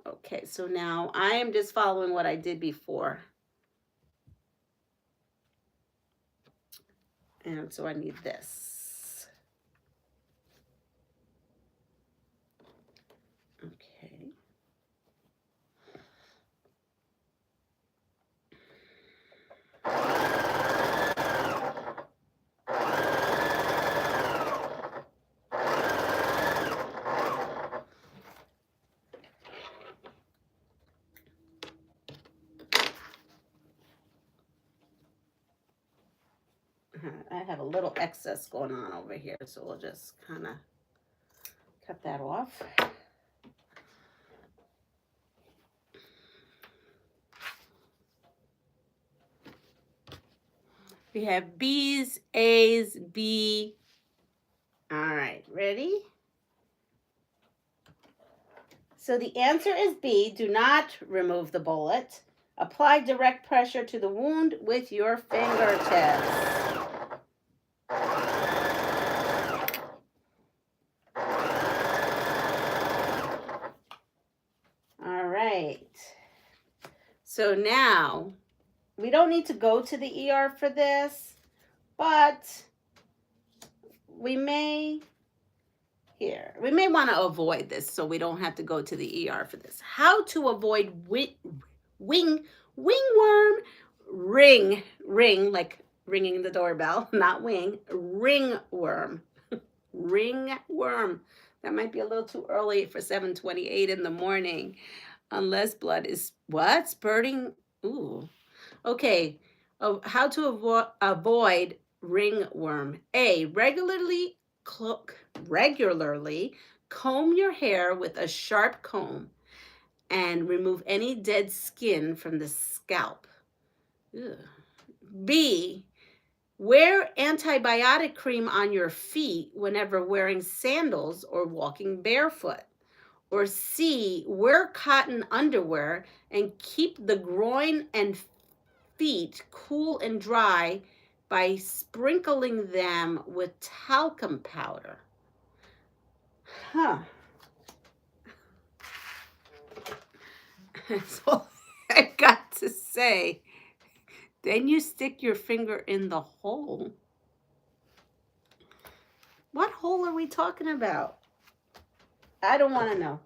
Okay, so now I am just following what I did before. And so I need this. Okay. a little excess going on over here, so we'll just kind of cut that off. We have B's, A's, B. All right, ready? So the answer is B. Do not remove the bullet. Apply direct pressure to the wound with your fingertips. All right. So now, we don't need to go to the ER for this, but we may want to avoid this so we don't have to go to the ER for this. How to avoid wingworm, ring, like ringing the doorbell, not wing, ringworm, ringworm. That might be a little too early for 7:28 in the morning, unless blood is what? Spurting? Ooh. Okay. How to avoid ringworm. A, regularly comb your hair with a sharp comb and remove any dead skin from the scalp. Ugh. B, wear antibiotic cream on your feet whenever wearing sandals or walking barefoot. Or C, wear cotton underwear and keep the groin and feet cool and dry by sprinkling them with talcum powder. Huh. So I got to say, then you stick your finger in the hole. What hole are we talking about? I don't want to know.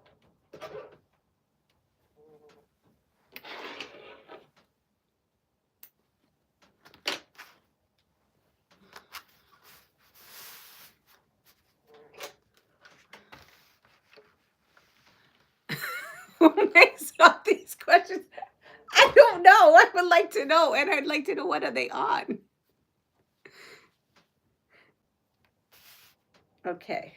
Who makes up these questions? I don't know. I would like to know, and I'd like to know what are they on. Okay.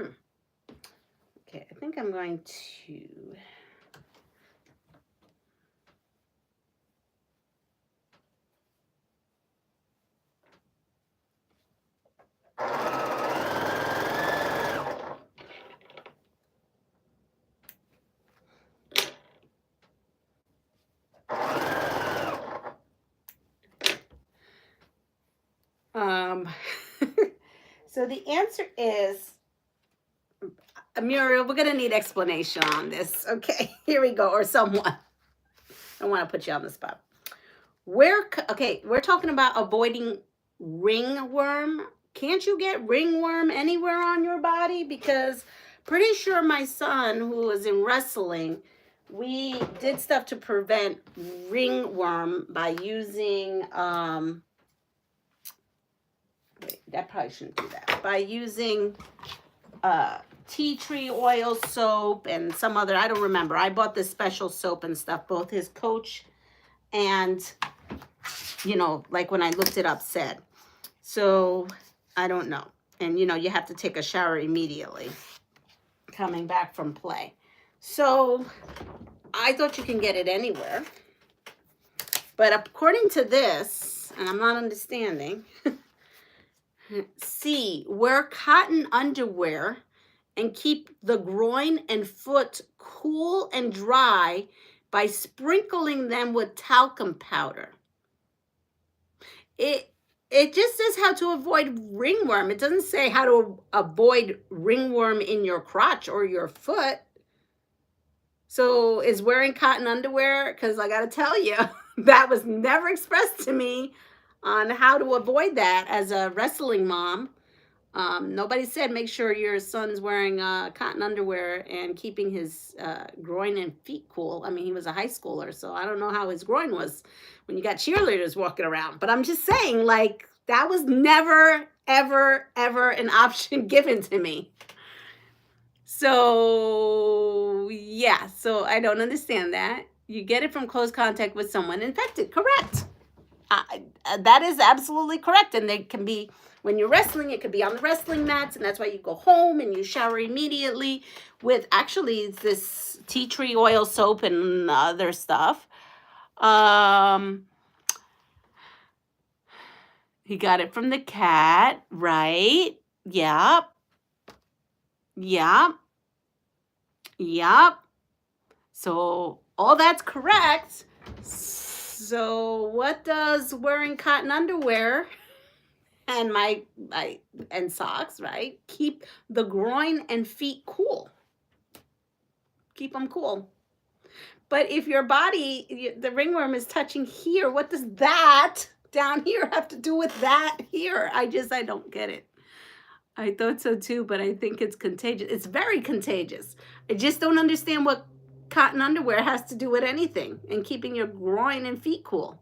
Okay, I think I'm going to... So the answer is, Muriel, we're going to need explanation on this. Okay, here we go, or someone. I don't want to put you on the spot. We're talking about avoiding ringworm. Can't you get ringworm anywhere on your body? Because pretty sure my son, who was in wrestling, we did stuff to prevent ringworm by using... that probably shouldn't do that. By using tea tree oil soap and some other, I don't remember. I bought this special soap and stuff. Both his coach and, you know, like when I looked it up said. So, I don't know. And, you know, you have to take a shower immediately coming back from play. So, I thought you can get it anywhere. But according to this, and I'm not understanding... C, wear cotton underwear and keep the groin and foot cool and dry by sprinkling them with talcum powder. It just says how to avoid ringworm. It doesn't say how to avoid ringworm in your crotch or your foot. So is wearing cotton underwear, because I got to tell you, that was never expressed to me on how to avoid that as a wrestling mom. Nobody said make sure your son's wearing cotton underwear and keeping his groin and feet cool. I mean, he was a high schooler, so I don't know how his groin was when you got cheerleaders walking around. But I'm just saying, like, That was never, ever, ever an option given to me. So, yeah, so I don't understand that. You get it from close contact with someone infected. Correct. That is absolutely correct. And they can be, when you're wrestling, it could be on the wrestling mats. And that's why you go home and you shower immediately with actually this tea tree oil soap and other stuff. He got it from the cat, right? Yep. Yep. Yep. So all that's correct. So what does wearing cotton underwear and my and socks, right, keep the groin and feet cool? Keep them cool. But if your body, the ringworm is touching here, what does that down here have to do with that here? I don't get it. I thought so too, but I think it's contagious. It's very contagious. I just don't understand what cotton underwear has to do with anything and keeping your groin and feet cool.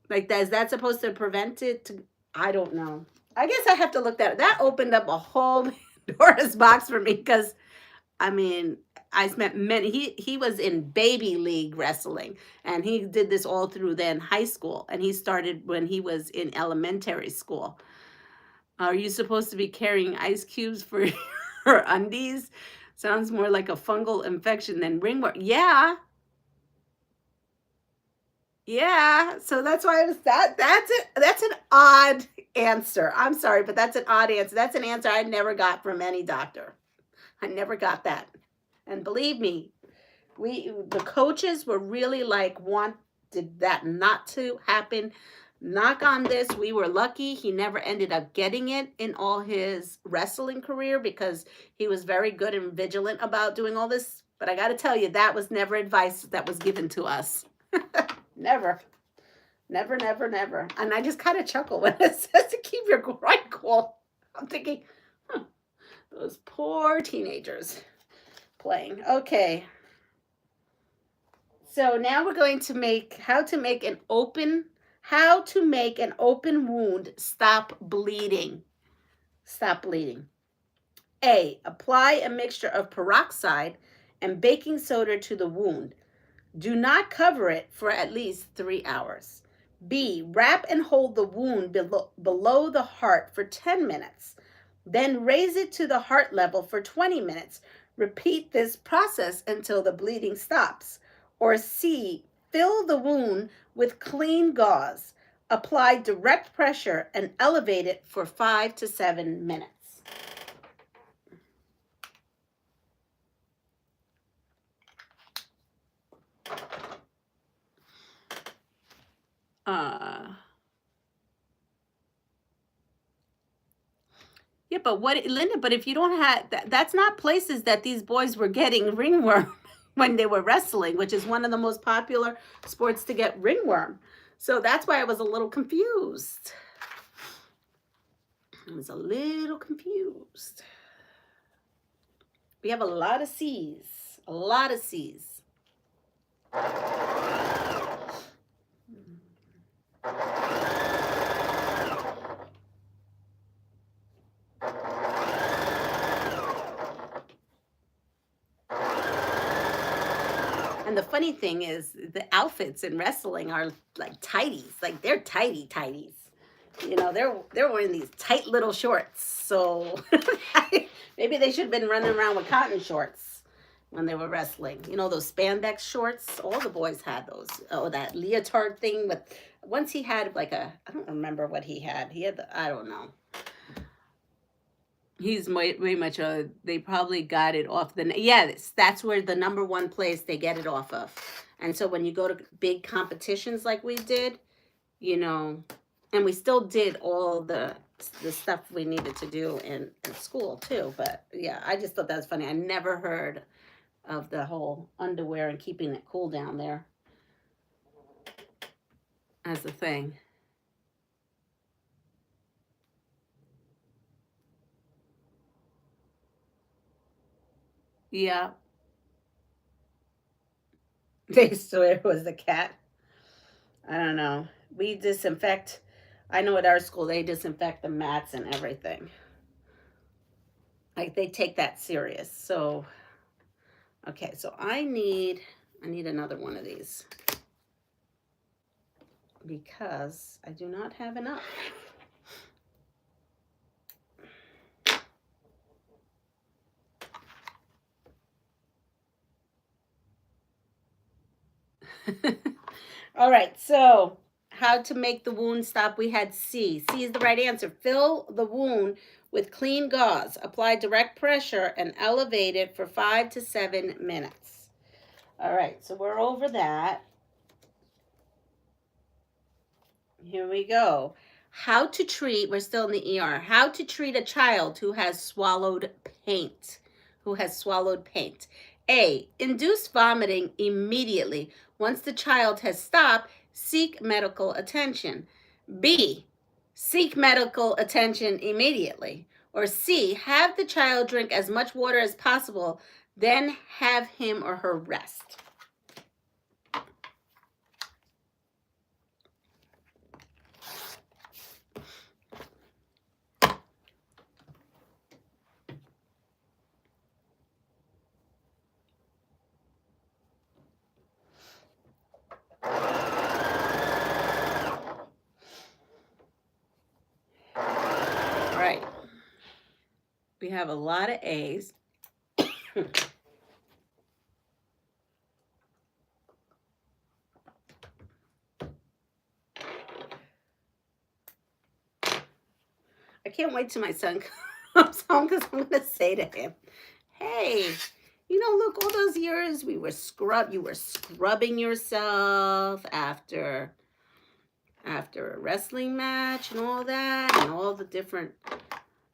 Like that, is that supposed to prevent it? I don't know. I guess I have to look that. That opened up a whole Pandora's box for me because, I mean, I spent many. He was in baby league wrestling, and he did this all through then high school, and he started when he was in elementary school. Are you supposed to be carrying ice cubes for your undies? Sounds more like a fungal infection than ringworm. Yeah. Yeah. So that's why it was that's it. That's an odd answer. I'm sorry, but that's an odd answer. That's an answer I never got from any doctor. I never got that. And believe me, the coaches were really like wanted that not to happen. Knock on this, we were lucky he never ended up getting it in all his wrestling career because he was very good and vigilant about doing all this. But I got to tell you, that was never advice that was given to us. Never. Never, never, never. And I just kind of chuckle when it says to keep your groin cool. I'm thinking, those poor teenagers playing. Okay. So now we're going to make how to make an open wound stop bleeding. Stop bleeding. A, apply a mixture of peroxide and baking soda to the wound. Do not cover it for at least 3 hours. B, wrap and hold the wound below the heart for 10 minutes. Then raise it to the heart level for 20 minutes. Repeat this process until the bleeding stops. Or C, fill the wound with clean gauze. Apply direct pressure and elevate it for 5 to 7 minutes. Yeah, but what, Linda, but if you don't have, that's not places that these boys were getting ringworm when they were wrestling, which is one of the most popular sports to get ringworm. So that's why I was a little confused. I was a little confused. We have a lot of C's, a lot of C's. And the funny thing is the outfits in wrestling are like tighties, like they're tighties. You know, they're wearing these tight little shorts. So maybe they should have been running around with cotton shorts when they were wrestling. You know, those spandex shorts, all the boys had those. Oh, that leotard thing with, once he had like I don't remember what he had. He had I don't know. He's way much they probably got it off that's where the #1 place they get it off of. And so when you go to big competitions like we did, you know, and we still did all the stuff we needed to do in school too. But yeah, I just thought that was funny. I never heard of the whole underwear and keeping it cool down there as a thing. Yeah. They swear it was the cat. I don't know. We disinfect I know at our school they disinfect the mats and everything. Like they take that serious. So, okay, so I need another one of these because I do not have enough. All right, so how to make the wound stop? We had C. C is the right answer. Fill the wound with clean gauze. Apply direct pressure and elevate it for 5 to 7 minutes. All right, so we're over that. Here we go. How to treat, we're still in the ER, how to treat a child who has swallowed paint. A, induce vomiting immediately. Once the child has stopped, seek medical attention. B, seek medical attention immediately. Or C, have the child drink as much water as possible, then have him or her rest. Right. We have a lot of A's. I can't wait till my son comes home because I'm going to say to him, hey, you know, look, all those years you were scrubbing yourself after a wrestling match and all that and all the different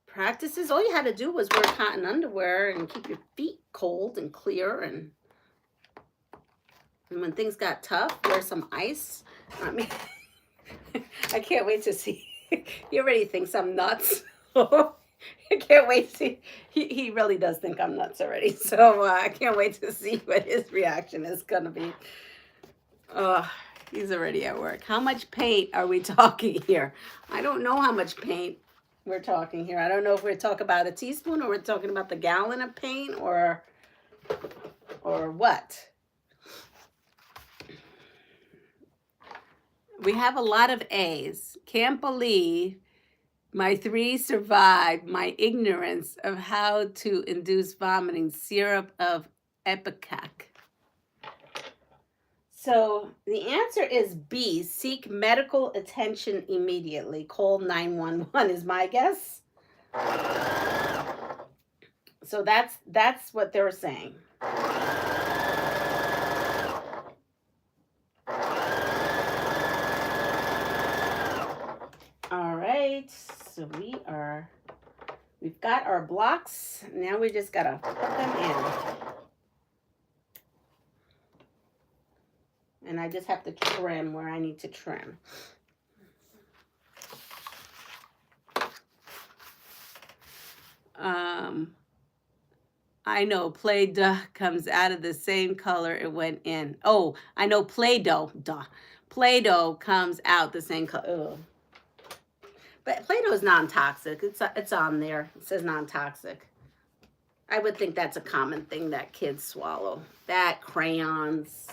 practices. All you had to do was wear cotton underwear and keep your feet cold and clear. And when things got tough, wear some ice. I mean, I can't wait to see. He already thinks I'm nuts. I can't wait to see. He really does think I'm nuts already. So I can't wait to see what his reaction is going to be. He's already at work. How much paint are we talking here? I don't know how much paint we're talking here. I don't know if we're talking about a teaspoon or we're talking about the gallon of paint or what. We have a lot of A's. Can't believe my 3 survived my ignorance of how to induce vomiting. Syrup of ipecac. So the answer is B. Seek medical attention immediately. Call 911 is my guess. So that's what they're saying. All right, so we've got our blocks. Now we just gotta put them in. And I just have to trim where I need to trim. I know Play-Doh comes out of the same color it went in. Oh, I know Play-Doh, Play-Doh comes out the same color. Ugh. But Play-Doh is non-toxic. It's on there. It says non-toxic. I would think that's a common thing that kids swallow. That, crayons,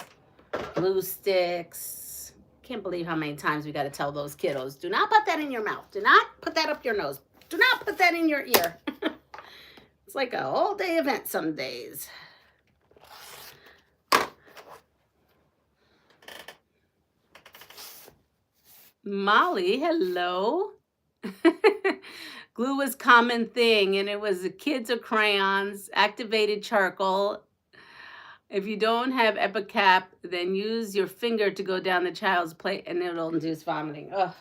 glue sticks. Can't believe how many times we got to tell those kiddos, do not put that in your mouth. Do not put that up your nose. Do not put that in your ear. It's like a whole day event some days. Molly, hello. Glue was common thing, and it was the kids or crayons, activated charcoal. If you don't have ipecac, then use your finger to go down the child's plate, and it'll induce vomiting. Oh,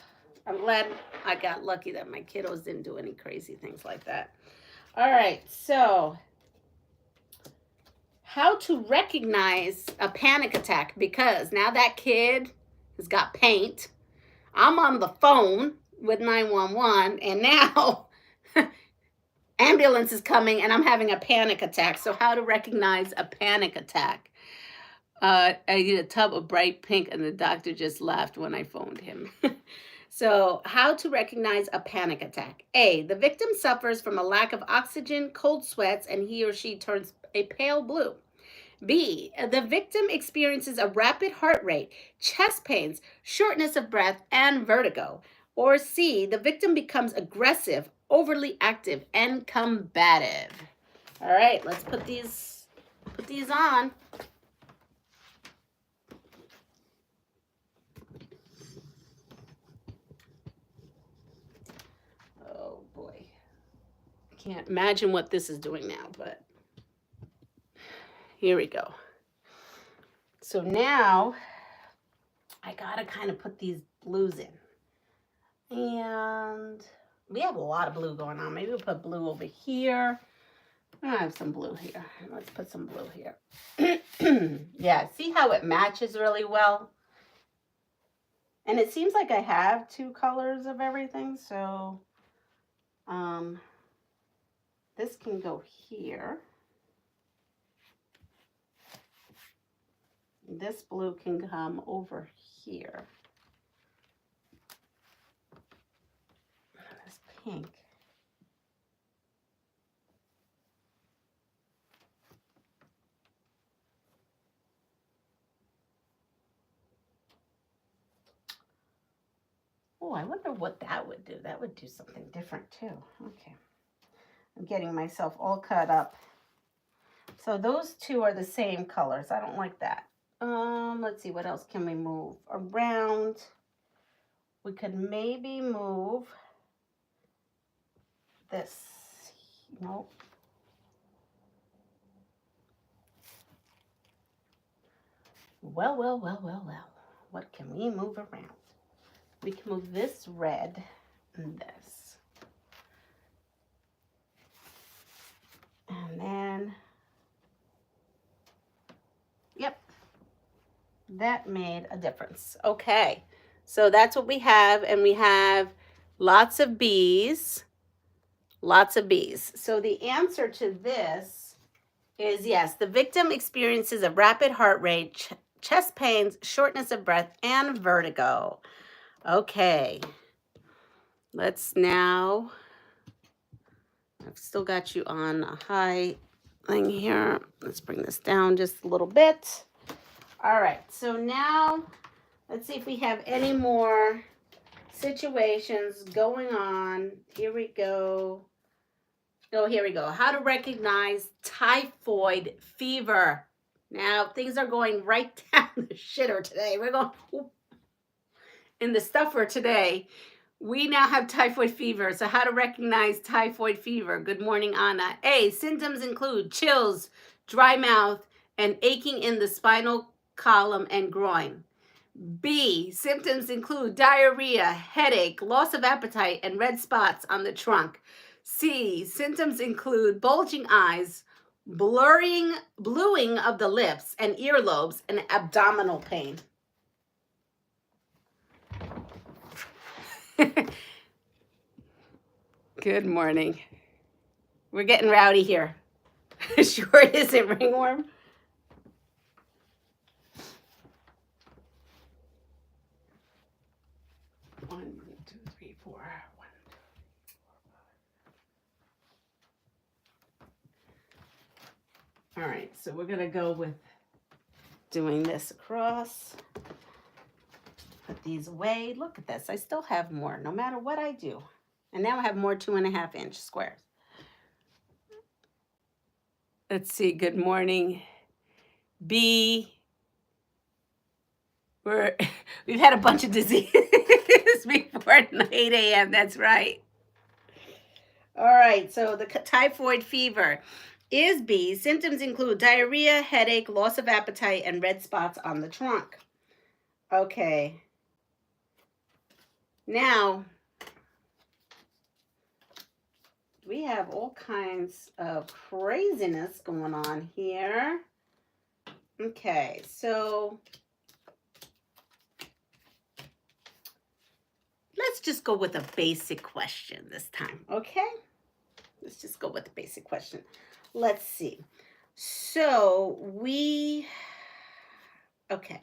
I'm glad I got lucky that my kiddos didn't do any crazy things like that. All right, so how to recognize a panic attack, because now that kid has got paint. I'm on the phone with 911, and now ambulance is coming, and I'm having a panic attack. So how to recognize a panic attack. I need a tub of bright pink, and the doctor just laughed when I phoned him. So, how to recognize a panic attack. A, the victim suffers from a lack of oxygen, cold sweats, and he or she turns a pale blue. B, the victim experiences a rapid heart rate, chest pains, shortness of breath, and vertigo. Or C, the victim becomes aggressive, overly active, and combative. All right, let's put these on. Oh boy. I can't imagine what this is doing now, but here we go. So now I gotta kind of put these blues in. And we have a lot of blue going on. Maybe we'll put blue over here. I have some blue here. Let's put some blue here. Yeah, see how it matches really well? And it seems like I have 2 colors of everything, so this can go here. This blue can come over here. This pink. Oh, I wonder what that would do. That would do something different too. Okay. I'm getting myself all cut up. So those 2 are the same colors. I don't like that. Let's see, what else can we move around? We could maybe move this. Nope. Well. What can we move around? We can move this red and this. And then, yep, that made a difference. Okay, so that's what we have, and we have lots of bees. Lots of bees. So the answer to this is yes, the victim experiences a rapid heart rate, chest pains, shortness of breath, and vertigo. Okay, let's now, I've still got you on a high thing here. Let's bring this down just a little bit. All right, so now let's see if we have any more situations going on. Here we go. Oh, here we go. How to recognize typhoid fever. Now, things are going right down the shitter today. We're going in the stuffer today. We now have typhoid fever. So how to recognize typhoid fever? Good morning, Anna. A, symptoms include chills, dry mouth, and aching in the spinal column and groin. B, symptoms include diarrhea, headache, loss of appetite, and red spots on the trunk. C, symptoms include bulging eyes, blurring, bluing of the lips and earlobes, and abdominal pain. Good morning. We're getting rowdy here. Sure isn't, Ringworm? One, two, three, four. 1, 2, 3, 4, 5. All right, so we're gonna go with doing this across. Put these away. Look at this. I still have more, no matter what I do. And now I have more 2.5-inch squares. Let's see. Good morning, B. We've had a bunch of diseases before 8 a.m. That's right. All right. So the typhoid fever is B. Symptoms include diarrhea, headache, loss of appetite, and red spots on the trunk. Okay. Now, we have all kinds of craziness going on here. Okay, so let's just go with a basic question this time, okay? Let's just go with the basic question. Let's see. So okay.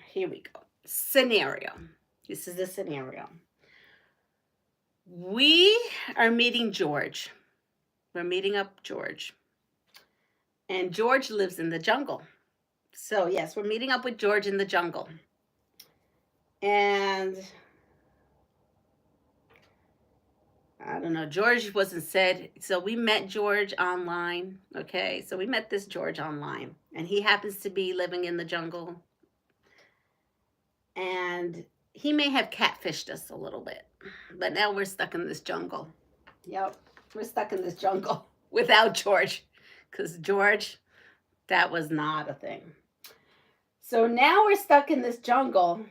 Here we go. scenario. This is the scenario. We are meeting George. We're meeting up George. And George lives in the jungle. So, yes, we're meeting up with George in the jungle. And I don't know, George wasn't said. So we met George online. Okay, so we met this George online. And he happens to be living in the jungle. And he may have catfished us a little bit. But now we're stuck in this jungle. Yep, we're stuck in this jungle without George. Because George, that was not a thing. So now we're stuck in this jungle.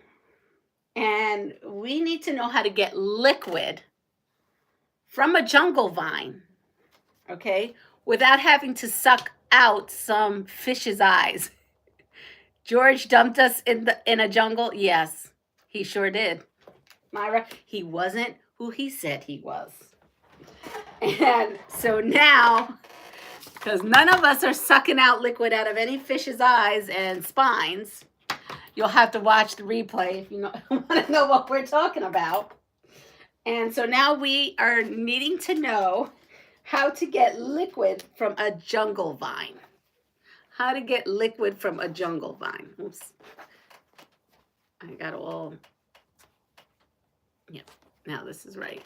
And we need to know how to get liquid from a jungle vine, okay, without having to suck out some fish's eyes. George dumped us in a jungle. Yes, he sure did. Myra, he wasn't who he said he was. And so now, because none of us are sucking out liquid out of any fish's eyes and spines, you'll have to watch the replay if you want to know what we're talking about. And so now we are needing to know how to get liquid from a jungle vine. How to get liquid from a jungle vine. Oops. I got all, yeah, now this is right.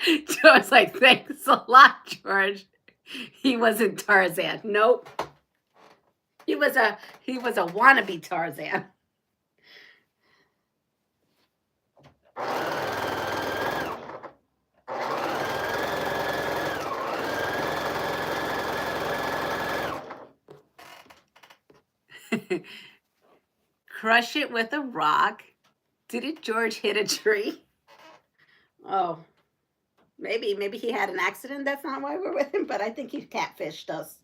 George's like, thanks a lot, George. He wasn't Tarzan. Nope. He was a wannabe Tarzan. Crush it with a rock. Didn't George hit a tree? Oh, maybe he had an accident. That's not why we're with him, but I think he catfished us.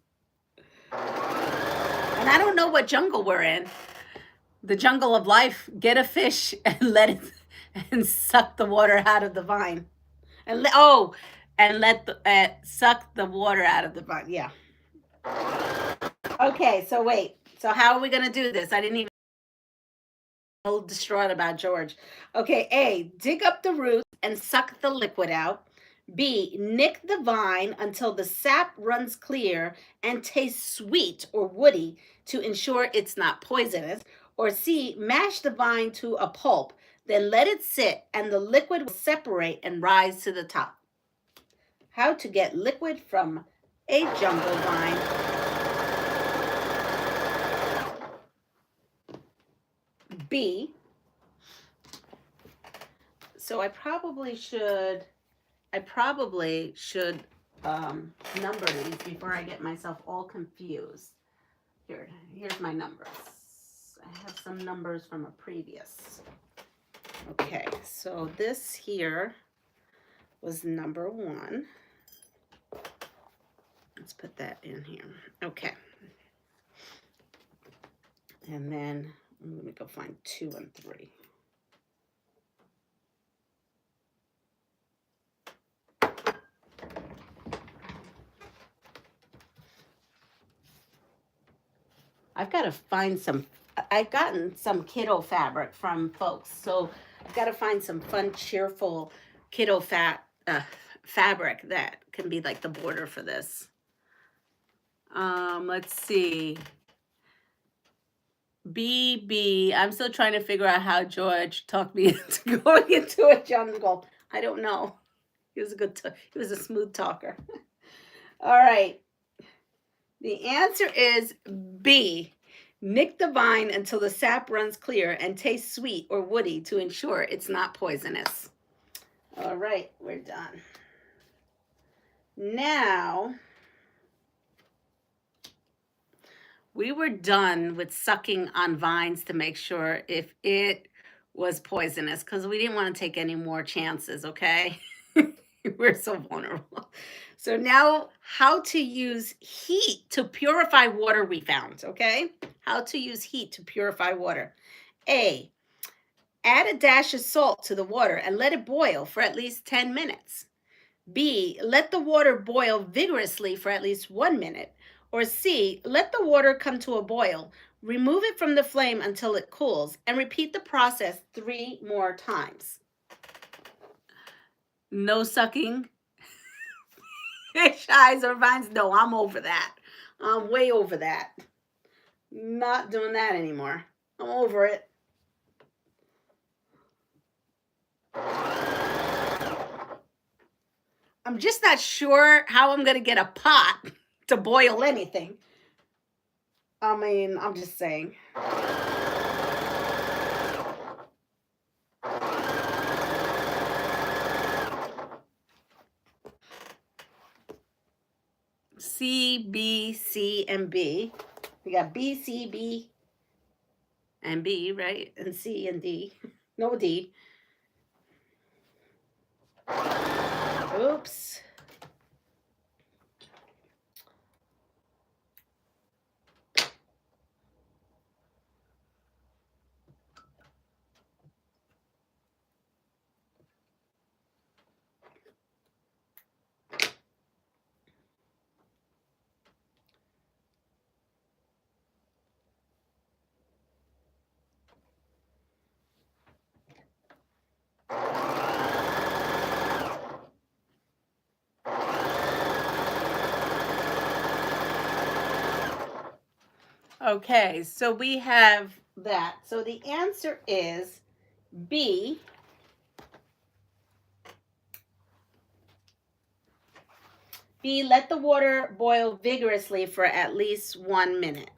And I don't know what jungle we're in. The jungle of life. Get a fish and let it and suck the water out of the vine. And suck the water out of the vine. Yeah. Okay, so wait. So how are we gonna do this? I didn't even. A little distraught about George. Okay, A, dig up the roots and suck the liquid out. B, nick the vine until the sap runs clear and tastes sweet or woody to ensure it's not poisonous. Or C, mash the vine to a pulp, then let it sit and the liquid will separate and rise to the top. How to get liquid from a jungle vine. B. So I probably should number these before I get myself all confused. Here's my numbers. I have some numbers from a previous. Okay, so this here was number 1. Let's put that in here. Okay. And then let me go find 2 and 3. I've got to find I've gotten some kiddo fabric from folks. So I've got to find some fun, cheerful kiddo fabric that can be like the border for this. Let's see. BB, I'm still trying to figure out how George talked me into going into a jungle. I don't know. He was he was a smooth talker. All right. The answer is B. Nick the vine until the sap runs clear and tastes sweet or woody to ensure it's not poisonous. All right, we're done. Now, we were done with sucking on vines to make sure if it was poisonous because we didn't want to take any more chances, okay? We're so vulnerable. So now how to use heat to purify water we found, okay? How to use heat to purify water. A, add a dash of salt to the water and let it boil for at least 10 minutes. B, let the water boil vigorously for at least 1 minute. Or C, let the water come to a boil. Remove it from the flame until it cools and repeat the process 3 more times. No sucking fish eyes or vines. No, I'm over that. I'm way over that. Not doing that anymore. I'm over it. I'm just not sure how I'm going to get a pot to boil anything. I mean, I'm just saying. C, B, C, and B. We got B, C, B, and B, right? And C and D. No D. Oops. Okay, so we have that. So the answer is B. B, let the water boil vigorously for at least 1 minute.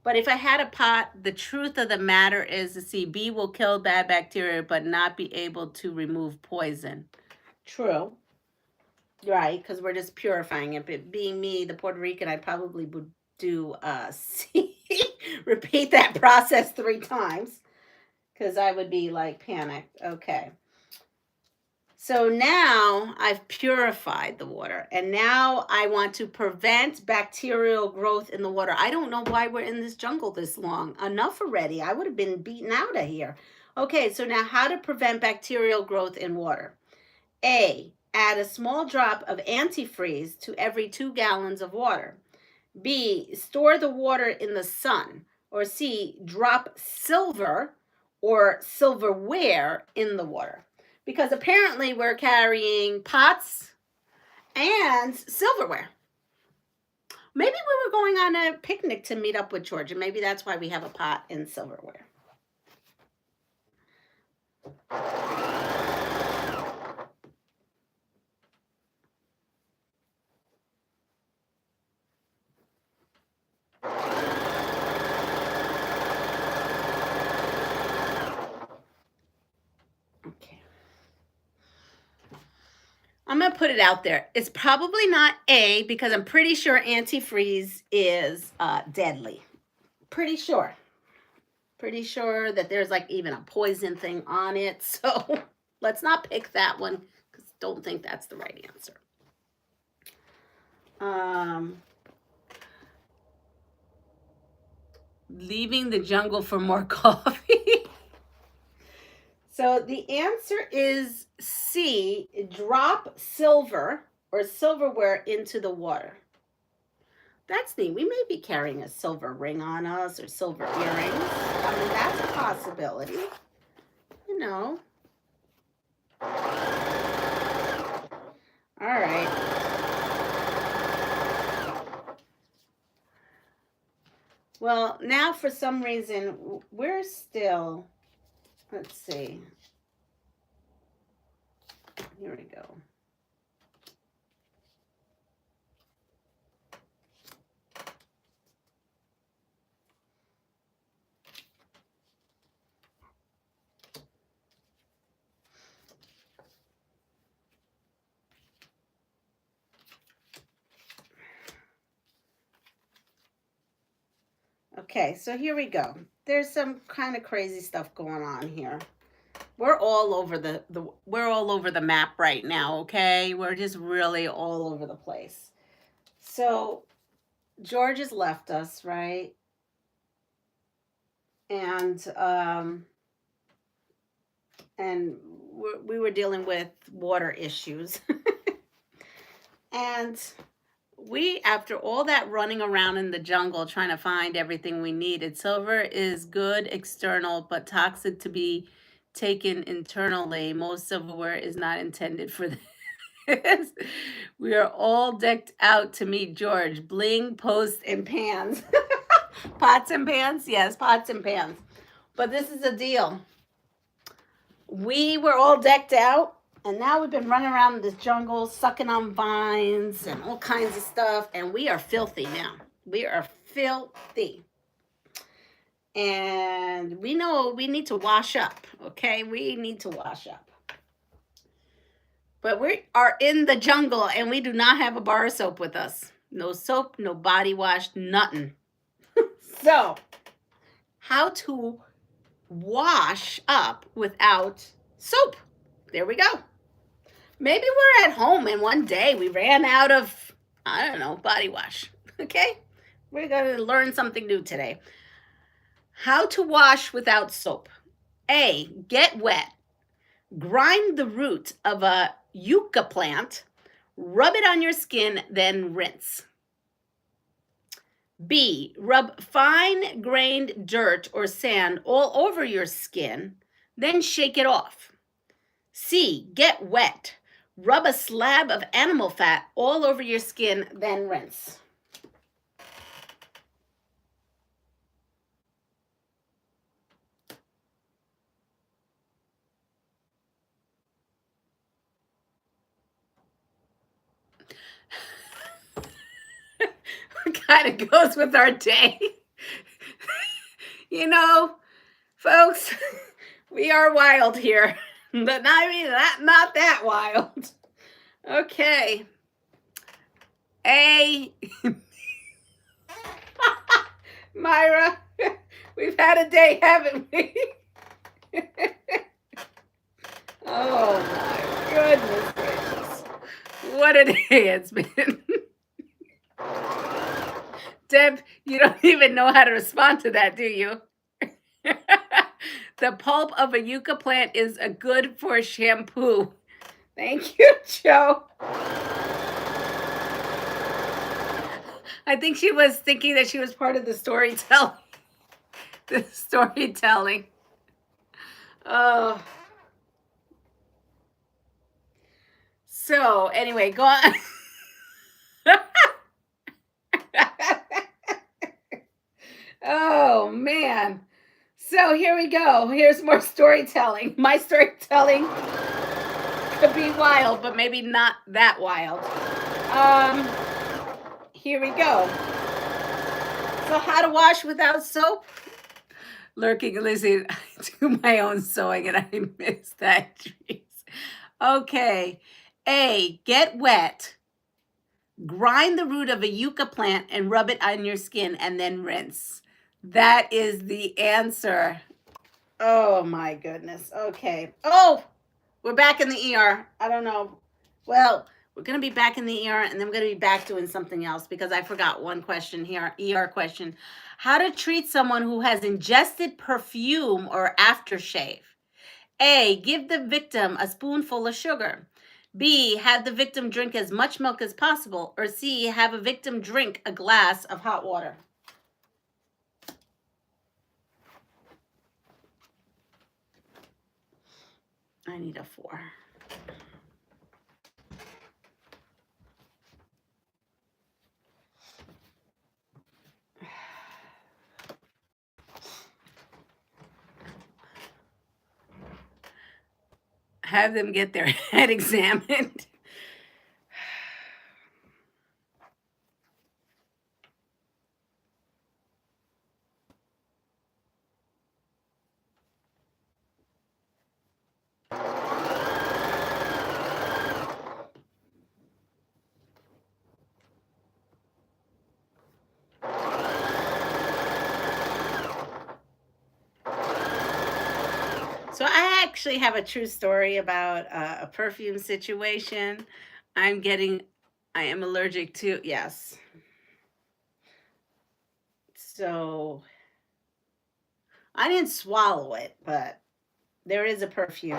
But if I had a pot, the truth of the matter is to see B will kill bad bacteria but not be able to remove poison. True. Right, because we're just purifying it. But being me, the Puerto Rican, I probably would do C. Repeat that process 3 times because I would be like panicked. Okay. So now I've purified the water and now I want to prevent bacterial growth in the water. I don't know why we're in this jungle this long. Enough already. I would have been beaten out of here. Okay, so now how to prevent bacterial growth in water. A, add a small drop of antifreeze to every 2 gallons of water. B, store the water in the sun. Or C, drop silver or silverware in the water. Because apparently we're carrying pots and silverware. Maybe we were going on a picnic to meet up with George, and maybe that's why we have a pot and silverware. Okay. I'm going to put it out there. It's probably not A because I'm pretty sure antifreeze is deadly. Pretty sure. Pretty sure that there's like even a poison thing on it. So let's not pick that one because I don't think that's the right answer. Leaving the jungle for more coffee. So the answer is C, drop silver or silverware into the water. That's neat. We may be carrying a silver ring on us or silver earrings. I mean, that's a possibility. You know. All right. Well, now for some reason, we're still, let's see. Here we go. Okay, so here we go. There's some kind of crazy stuff going on here. We're all over we're all over the map right now, okay? We're just really all over the place. So George has left us, right? And we were dealing with water issues. And we, after all that running around in the jungle trying to find everything we needed, silver is good external but toxic to be taken internally. Most silverware is not intended for this. We are all decked out to meet George. Bling, posts, and pans. Pots and pans? Yes, pots and pans. But this is a deal. We were all decked out, and now we've been running around in this jungle, sucking on vines and all kinds of stuff, and we are filthy now. We are filthy. And we know we need to wash up, okay? We need to wash up. But we are in the jungle, and we do not have a bar of soap with us. No soap, no body wash, nothing. So, how to wash up without soap? There we go. Maybe we're at home and one day we ran out of, I don't know, body wash. Okay? We're going to learn something new today. How to wash without soap. A, get wet. Grind the root of a yucca plant. Rub it on your skin, then rinse. B, rub fine-grained dirt or sand all over your skin, then shake it off. C, get wet. Rub a slab of animal fat all over your skin, then rinse. Kind of goes with our day. You know, folks, we are wild here, but not that wild. Okay. A. Myra, we've had a day, haven't we? Oh my goodness gracious. What a day it's been. Deb, you don't even know how to respond to that, do you? The pulp of a yucca plant is a good for shampoo. Thank you, Joe. I think she was thinking that she was part of the storytelling. The storytelling. Oh. So, anyway, go on. Oh, man. So here we go. Here's more storytelling. My storytelling could be wild, but maybe not that wild. Here we go. So how to wash without soap? Lurking Lizzie, I do my own sewing and I miss that. Okay. A, get wet. Grind the root of a yucca plant and rub it on your skin and then rinse. That is the answer. Oh my goodness. Okay. Oh, we're back in the ER. I don't know. Well, we're going to be back in the ER and then we're going to be back doing something else because I forgot one question here. ER question. How to treat someone who has ingested perfume or aftershave. A, give the victim a spoonful of sugar. B, have the victim drink as much milk as possible. Or C, have a victim drink a glass of hot water. I need a 4. Have them get their head examined. So I actually have a true story about a perfume situation. I am allergic to, yes. So I didn't swallow it, but there is a perfume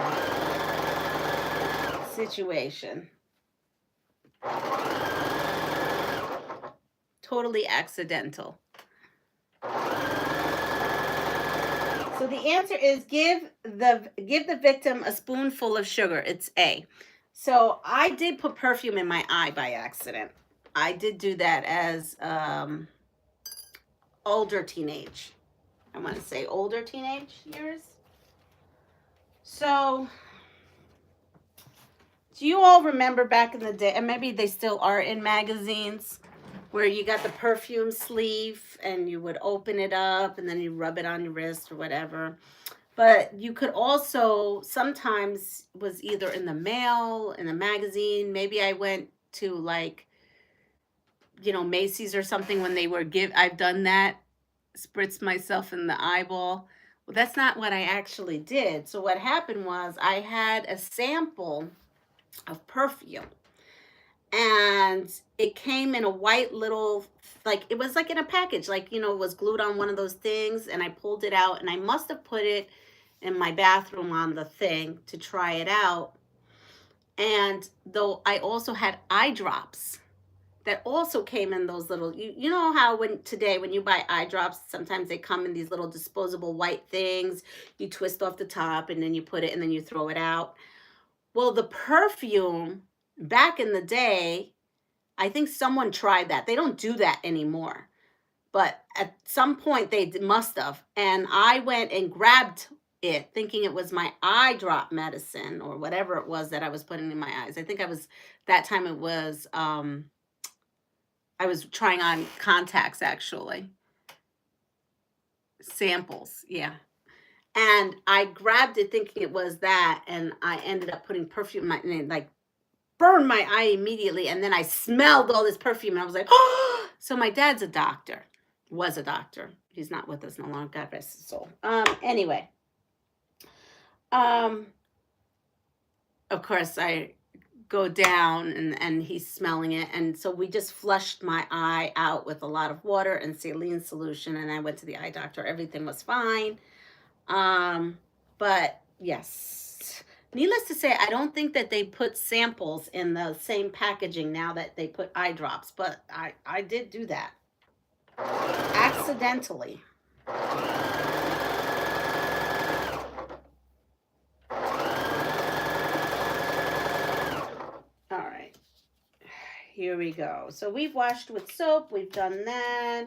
situation. Totally accidental. So the answer is give the victim a spoonful of sugar. It's A. So I did put perfume in my eye by accident. I did do that as older teenage. I want to say older teenage years. So do you all remember back in the day, and maybe they still are in magazines, where you got the perfume sleeve and you would open it up and then you rub it on your wrist or whatever. But you could also, sometimes was either in the mail, in a magazine. Maybe I went to like, you know, Macy's or something when they were I've done that, spritz myself in the eyeball. Well, that's not what I actually did. So what happened was I had a sample of perfume, and it came in a white little, like, it was like in a package, like, you know, it was glued on one of those things, and I pulled it out, and I must have put it in my bathroom on the thing to try it out. And though I also had eye drops that also came in those little, you know how when you buy eye drops, sometimes they come in these little disposable white things. You twist off the top and then you put it and then you throw it out. Well, the perfume back in the day, I think someone tried that. They don't do that anymore. But at some point they must have. And I went and grabbed it thinking it was my eye drop medicine or whatever it was that I was putting in my eyes. I think that time it was, I was trying on contacts, actually. Samples, yeah. And I grabbed it thinking it was that, and I ended up putting perfume in my, and it like burned my eye immediately. And then I smelled all this perfume, and I was like, oh! So my dad's a doctor, was a doctor. He's not with us no longer. God rest his soul. Anyway, of course, I go down and he's smelling it, and so we just flushed my eye out with a lot of water and saline solution, and I went to the eye doctor. Everything was fine. But yes, needless to say, I don't think that they put samples in the same packaging now that they put eye drops, but I did do that accidentally. Here we go. So we've washed with soap. We've done that.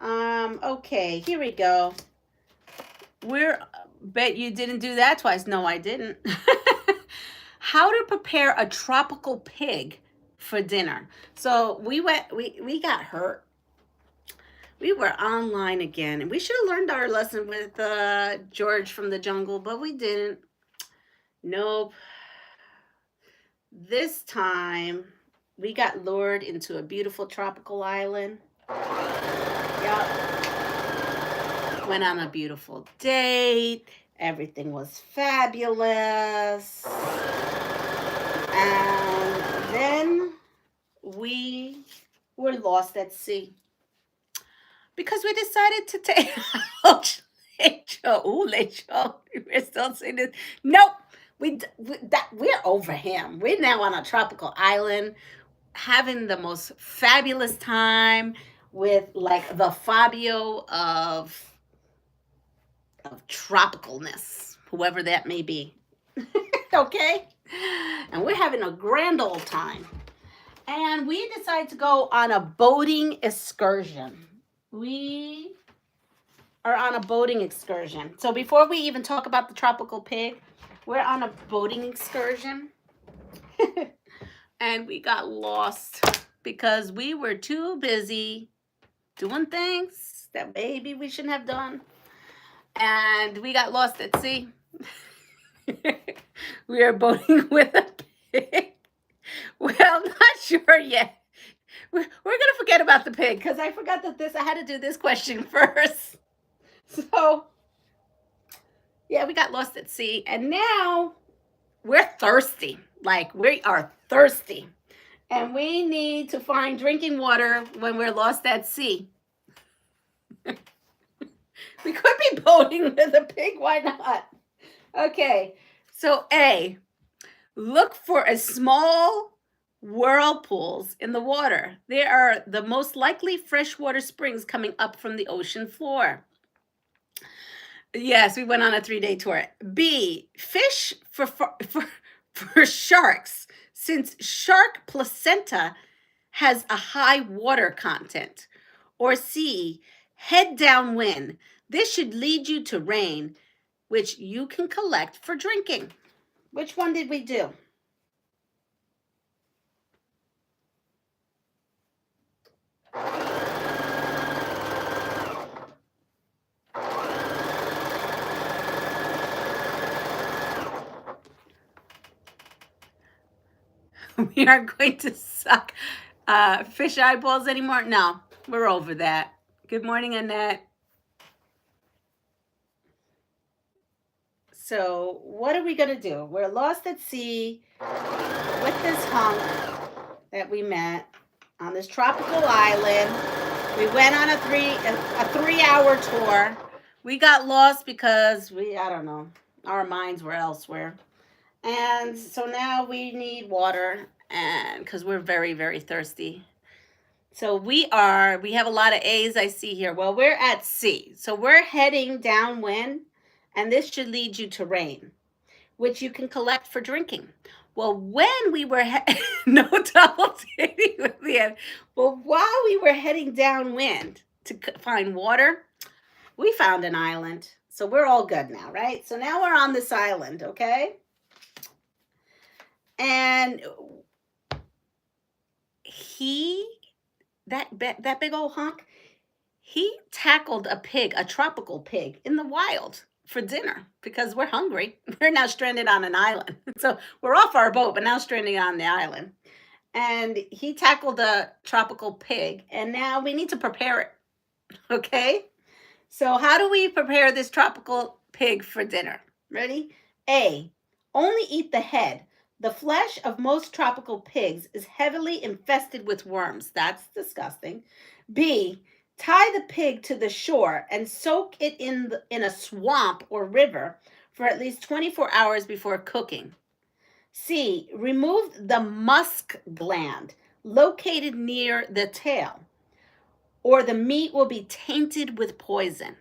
Okay, here we go. Bet you didn't do that twice. No, I didn't. How to prepare a tropical pig for dinner. So we got hurt. We were online again, and we should have learned our lesson with George from the jungle, but we didn't. Nope. This time we got lured into a beautiful tropical island. Yep. Went on a beautiful date. Everything was fabulous. And then we were lost at sea because we decided to take we're still saying this. Nope. We're over him. We're now on a tropical island, having the most fabulous time with like the Fabio of tropicalness, whoever that may be. Okay? And we're having a grand old time. And we decided to go on a boating excursion. We are on a boating excursion. So before we even talk about the tropical pig, we're on a boating excursion. And we got lost because we were too busy doing things that maybe we shouldn't have done. And we got lost at sea. We are boating with a pig. Well, not sure yet. We're going to forget about the pig because I forgot that I had to do this question first. So, yeah, we got lost at sea. And now we're thirsty. Like, we are thirsty. And we need to find drinking water when we're lost at sea. We could be boating with a pig. Why not? Okay. So A, look for a small whirlpools in the water. They are the most likely freshwater springs coming up from the ocean floor. Yes, we went on a 3-day tour. B, fish for sharks, since shark placenta has a high water content. Or C, head downwind. This should lead you to rain, which you can collect for drinking. Which one did we do? We aren't going to suck fish eyeballs anymore. No, we're over that. Good morning, Annette. So what are we going to do? We're lost at sea with this hunk that we met on this tropical island. We went on a 3-hour tour. We got lost because I don't know, our minds were elsewhere. And so now we need water, and because we're very, very thirsty. So we have a lot of A's I see here. Well, we're at sea. So we're heading downwind, and this should lead you to rain, which you can collect for drinking. Well, when we were no double dating with the end. Well, while we were heading downwind to find water, we found an island. So we're all good now, right? So now we're on this island, okay? And that big old hunk, he tackled a pig, a tropical pig in the wild for dinner because we're hungry. We're now stranded on an island. So we're off our boat, but now stranded on the island. And he tackled a tropical pig, and now we need to prepare it. Okay? So how do we prepare this tropical pig for dinner? Ready? A, only eat the head. The flesh of most tropical pigs is heavily infested with worms. That's disgusting. B, tie the pig to the shore and soak it in a swamp or river for at least 24 hours before cooking. C, remove the musk gland located near the tail, or the meat will be tainted with poison.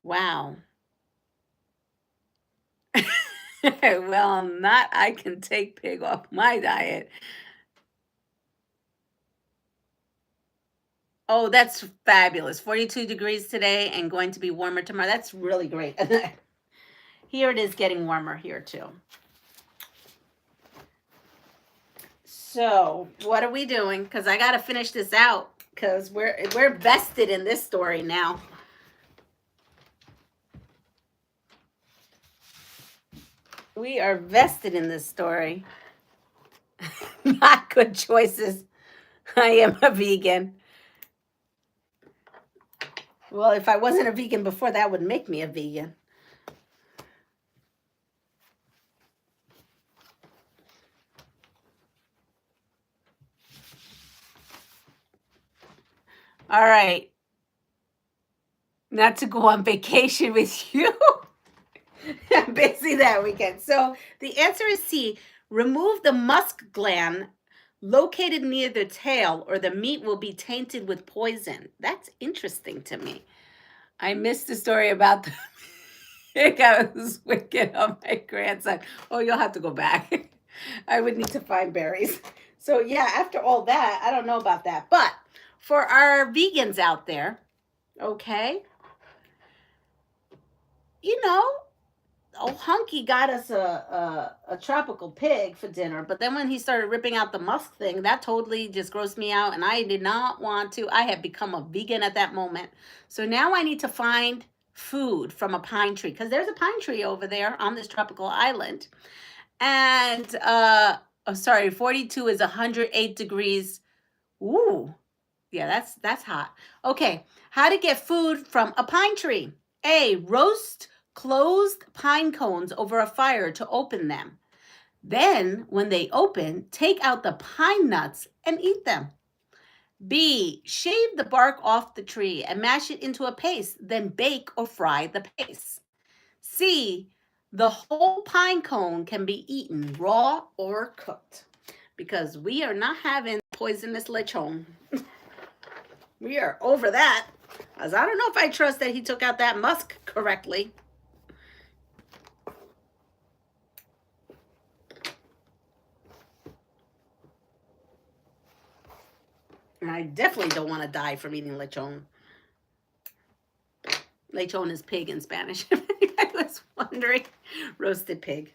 Wow. Well, not I can take pig off my diet. Oh, that's fabulous. 42 degrees today and going to be warmer tomorrow. That's really great. Here it is getting warmer here too. So what are we doing? Because I got to finish this out because we're vested in this story now. We are vested in this story. Not good choices. I am a vegan. Well, if I wasn't a vegan before, that would make me a vegan. All right. Not to go on vacation with you. I'm busy that weekend. So the answer is C. Remove the musk gland located near the tail, or the meat will be tainted with poison. That's interesting to me. I missed the story about the pig I was wicked on my grandson. Oh, you'll have to go back. I would need to find berries. So yeah, after all that, I don't know about that. But for our vegans out there, okay, you know, old Hunky got us a tropical pig for dinner, but then when he started ripping out the musk thing, that totally just grossed me out, and I did not want to. I had become a vegan at that moment. So now I need to find food from a pine tree, because there's a pine tree over there on this tropical island. And, 42 is 108 degrees. Ooh, yeah, that's hot. Okay, how to get food from a pine tree. A, roast closed pine cones over a fire to open them. Then, when they open, take out the pine nuts and eat them. B, shave the bark off the tree and mash it into a paste, then bake or fry the paste. C, The whole pine cone can be eaten raw or cooked because we are not having poisonous lechon. We are over that. As I don't know if I trust that he took out that musk correctly. And I definitely don't want to die from eating lechon. Lechon is pig in Spanish, if anybody was wondering. Roasted pig.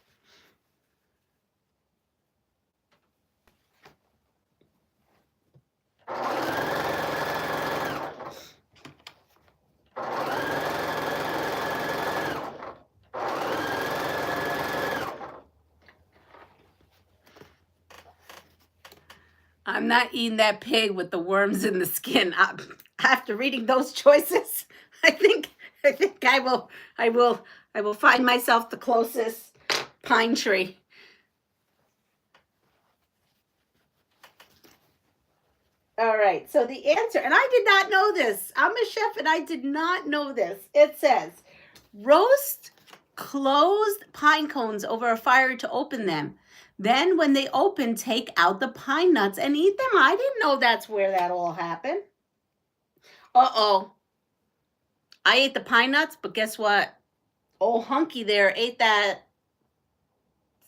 I'm not eating that pig with the worms in the skin. After reading those choices, I think I will find myself the closest pine tree. All right, so the answer, and I did not know this. I'm a chef and I did not know this. It says, roast closed pine cones over a fire to open them. Then when they open, take out the pine nuts and eat them. I didn't know that's where that all happened. Uh-oh. I ate the pine nuts, but guess what? Old Hunky there ate that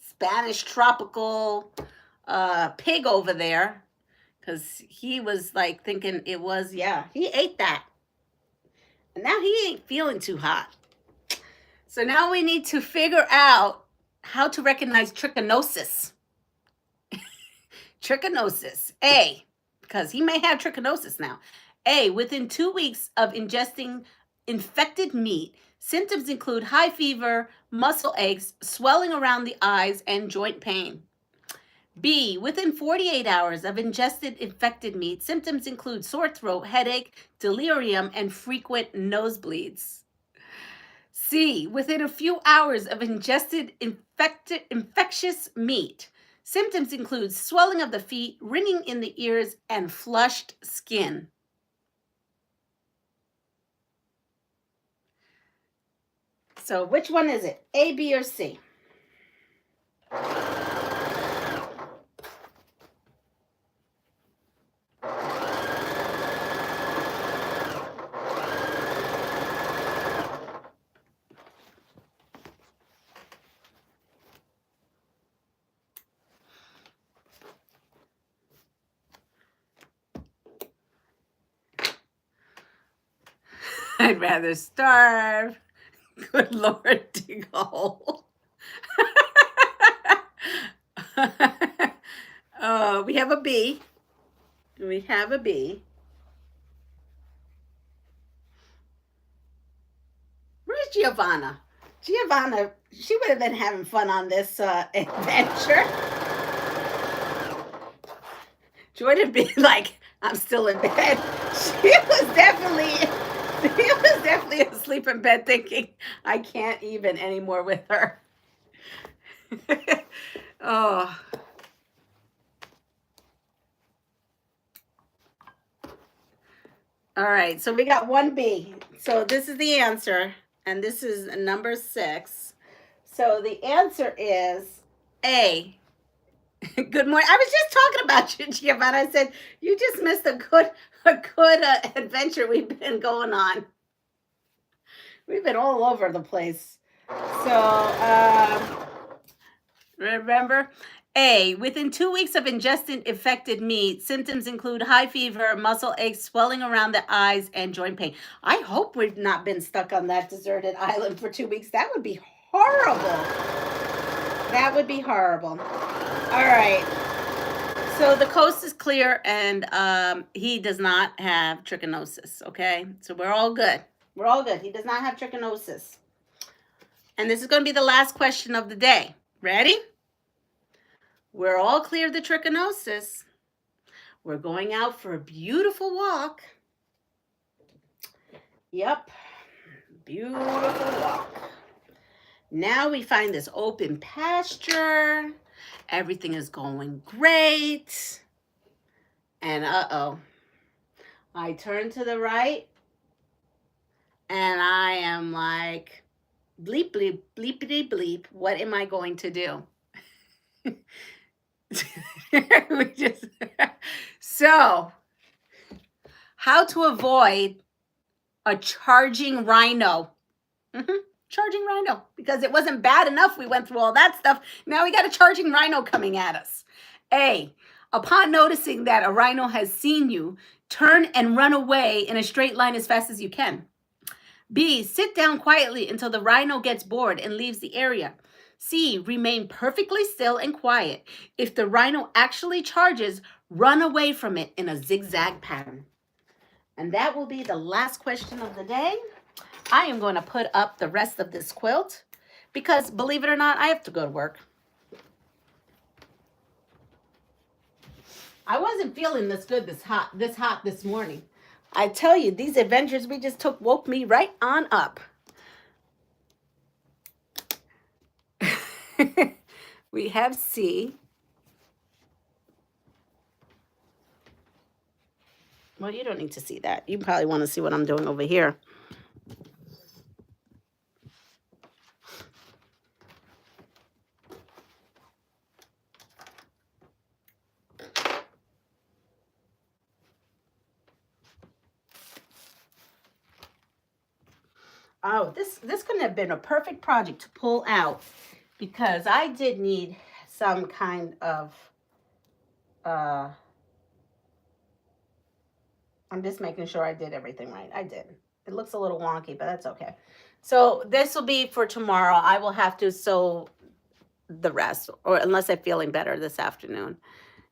Spanish tropical pig over there. Because he was like thinking it was, yeah, he ate that. And now he ain't feeling too hot. So now we need to figure out how to recognize trichinosis. Trichinosis. A, because he may have trichinosis now. A, within 2 weeks of ingesting infected meat, symptoms include high fever, muscle aches, swelling around the eyes, and joint pain. B, within 48 hours of ingested infected meat, symptoms include sore throat, headache, delirium, and frequent nosebleeds. C, within a few hours of ingested infectious meat, symptoms include swelling of the feet, ringing in the ears, and flushed skin. So which one is it? A, B, or C? I'd rather starve. Good Lord, dig a hole. We have a B. We have a B. Where's Giovanna? Giovanna, she would have been having fun on this adventure. Joy would be like, I'm still in bed. She was definitely asleep in bed thinking, I can't even anymore with her. Oh. All right, so we got 1B. So this is the answer, and this is number 6. So the answer is A. Good morning. I was just talking about you, Giovanna. I said you just missed a good adventure we've been going on. We've been all over the place. So remember, A, within 2 weeks of ingesting infected meat, symptoms include high fever, muscle aches, swelling around the eyes, and joint pain. I hope we've not been stuck on that deserted island for 2 weeks. That would be horrible. That would be horrible. All right. So the coast is clear, and he does not have trichinosis, okay? So we're all good. We're all good. He does not have trichinosis. And this is going to be the last question of the day. Ready? We're all clear of the trichinosis. We're going out for a beautiful walk. Yep. Beautiful walk. Now we find this open pasture. Everything is going great. And uh-oh. I turn to the right. And I am like, bleep, bleep, bleepity bleep, what am I going to do? So, how to avoid a charging rhino. Charging rhino, because it wasn't bad enough we went through all that stuff. Now we got a charging rhino coming at us. A, upon noticing that a rhino has seen you, turn and run away in a straight line as fast as you can. B, sit down quietly until the rhino gets bored and leaves the area. C, remain perfectly still and quiet. If the rhino actually charges, run away from it in a zigzag pattern. And that will be the last question of the day. I am going to put up the rest of this quilt because, believe it or not, I have to go to work. I wasn't feeling this good this hot this morning. I tell you, these adventures we just took woke me right on up. We have C. Well, you don't need to see that. You probably want to see what I'm doing over here. Oh, this couldn't have been a perfect project to pull out because I did need some kind of, I'm just making sure I did everything right. I did. It looks a little wonky, but that's okay. So this will be for tomorrow. I will have to sew the rest, or unless I'm feeling better this afternoon.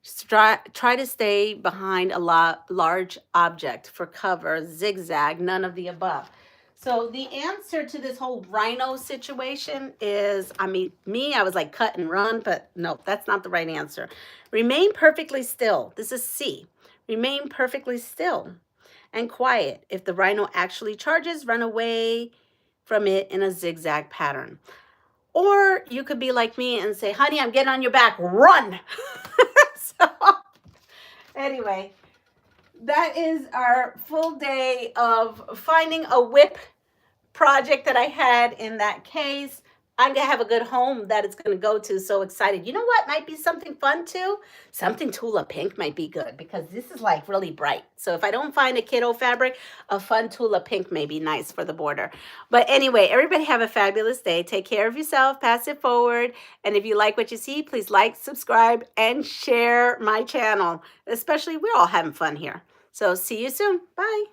Just try to stay behind a large object for cover, zigzag, none of the above. So the answer to this whole rhino situation is, I was like cut and run, but no, that's not the right answer. Remain perfectly still. This is C. Remain perfectly still and quiet. If the rhino actually charges, run away from it in a zigzag pattern. Or you could be like me and say, honey, I'm getting on your back, run. So anyway, that is our full day of finding a whip project that I had in that case. I'm going to have a good home that it's going to go to. So excited. You know what might be something fun too? Something Tula Pink might be good because this is like really bright. So if I don't find a kiddo fabric, a fun Tula Pink may be nice for the border. But anyway, everybody have a fabulous day. Take care of yourself. Pass it forward. And if you like what you see, please like, subscribe, and share my channel. Especially, we're all having fun here. So see you soon. Bye.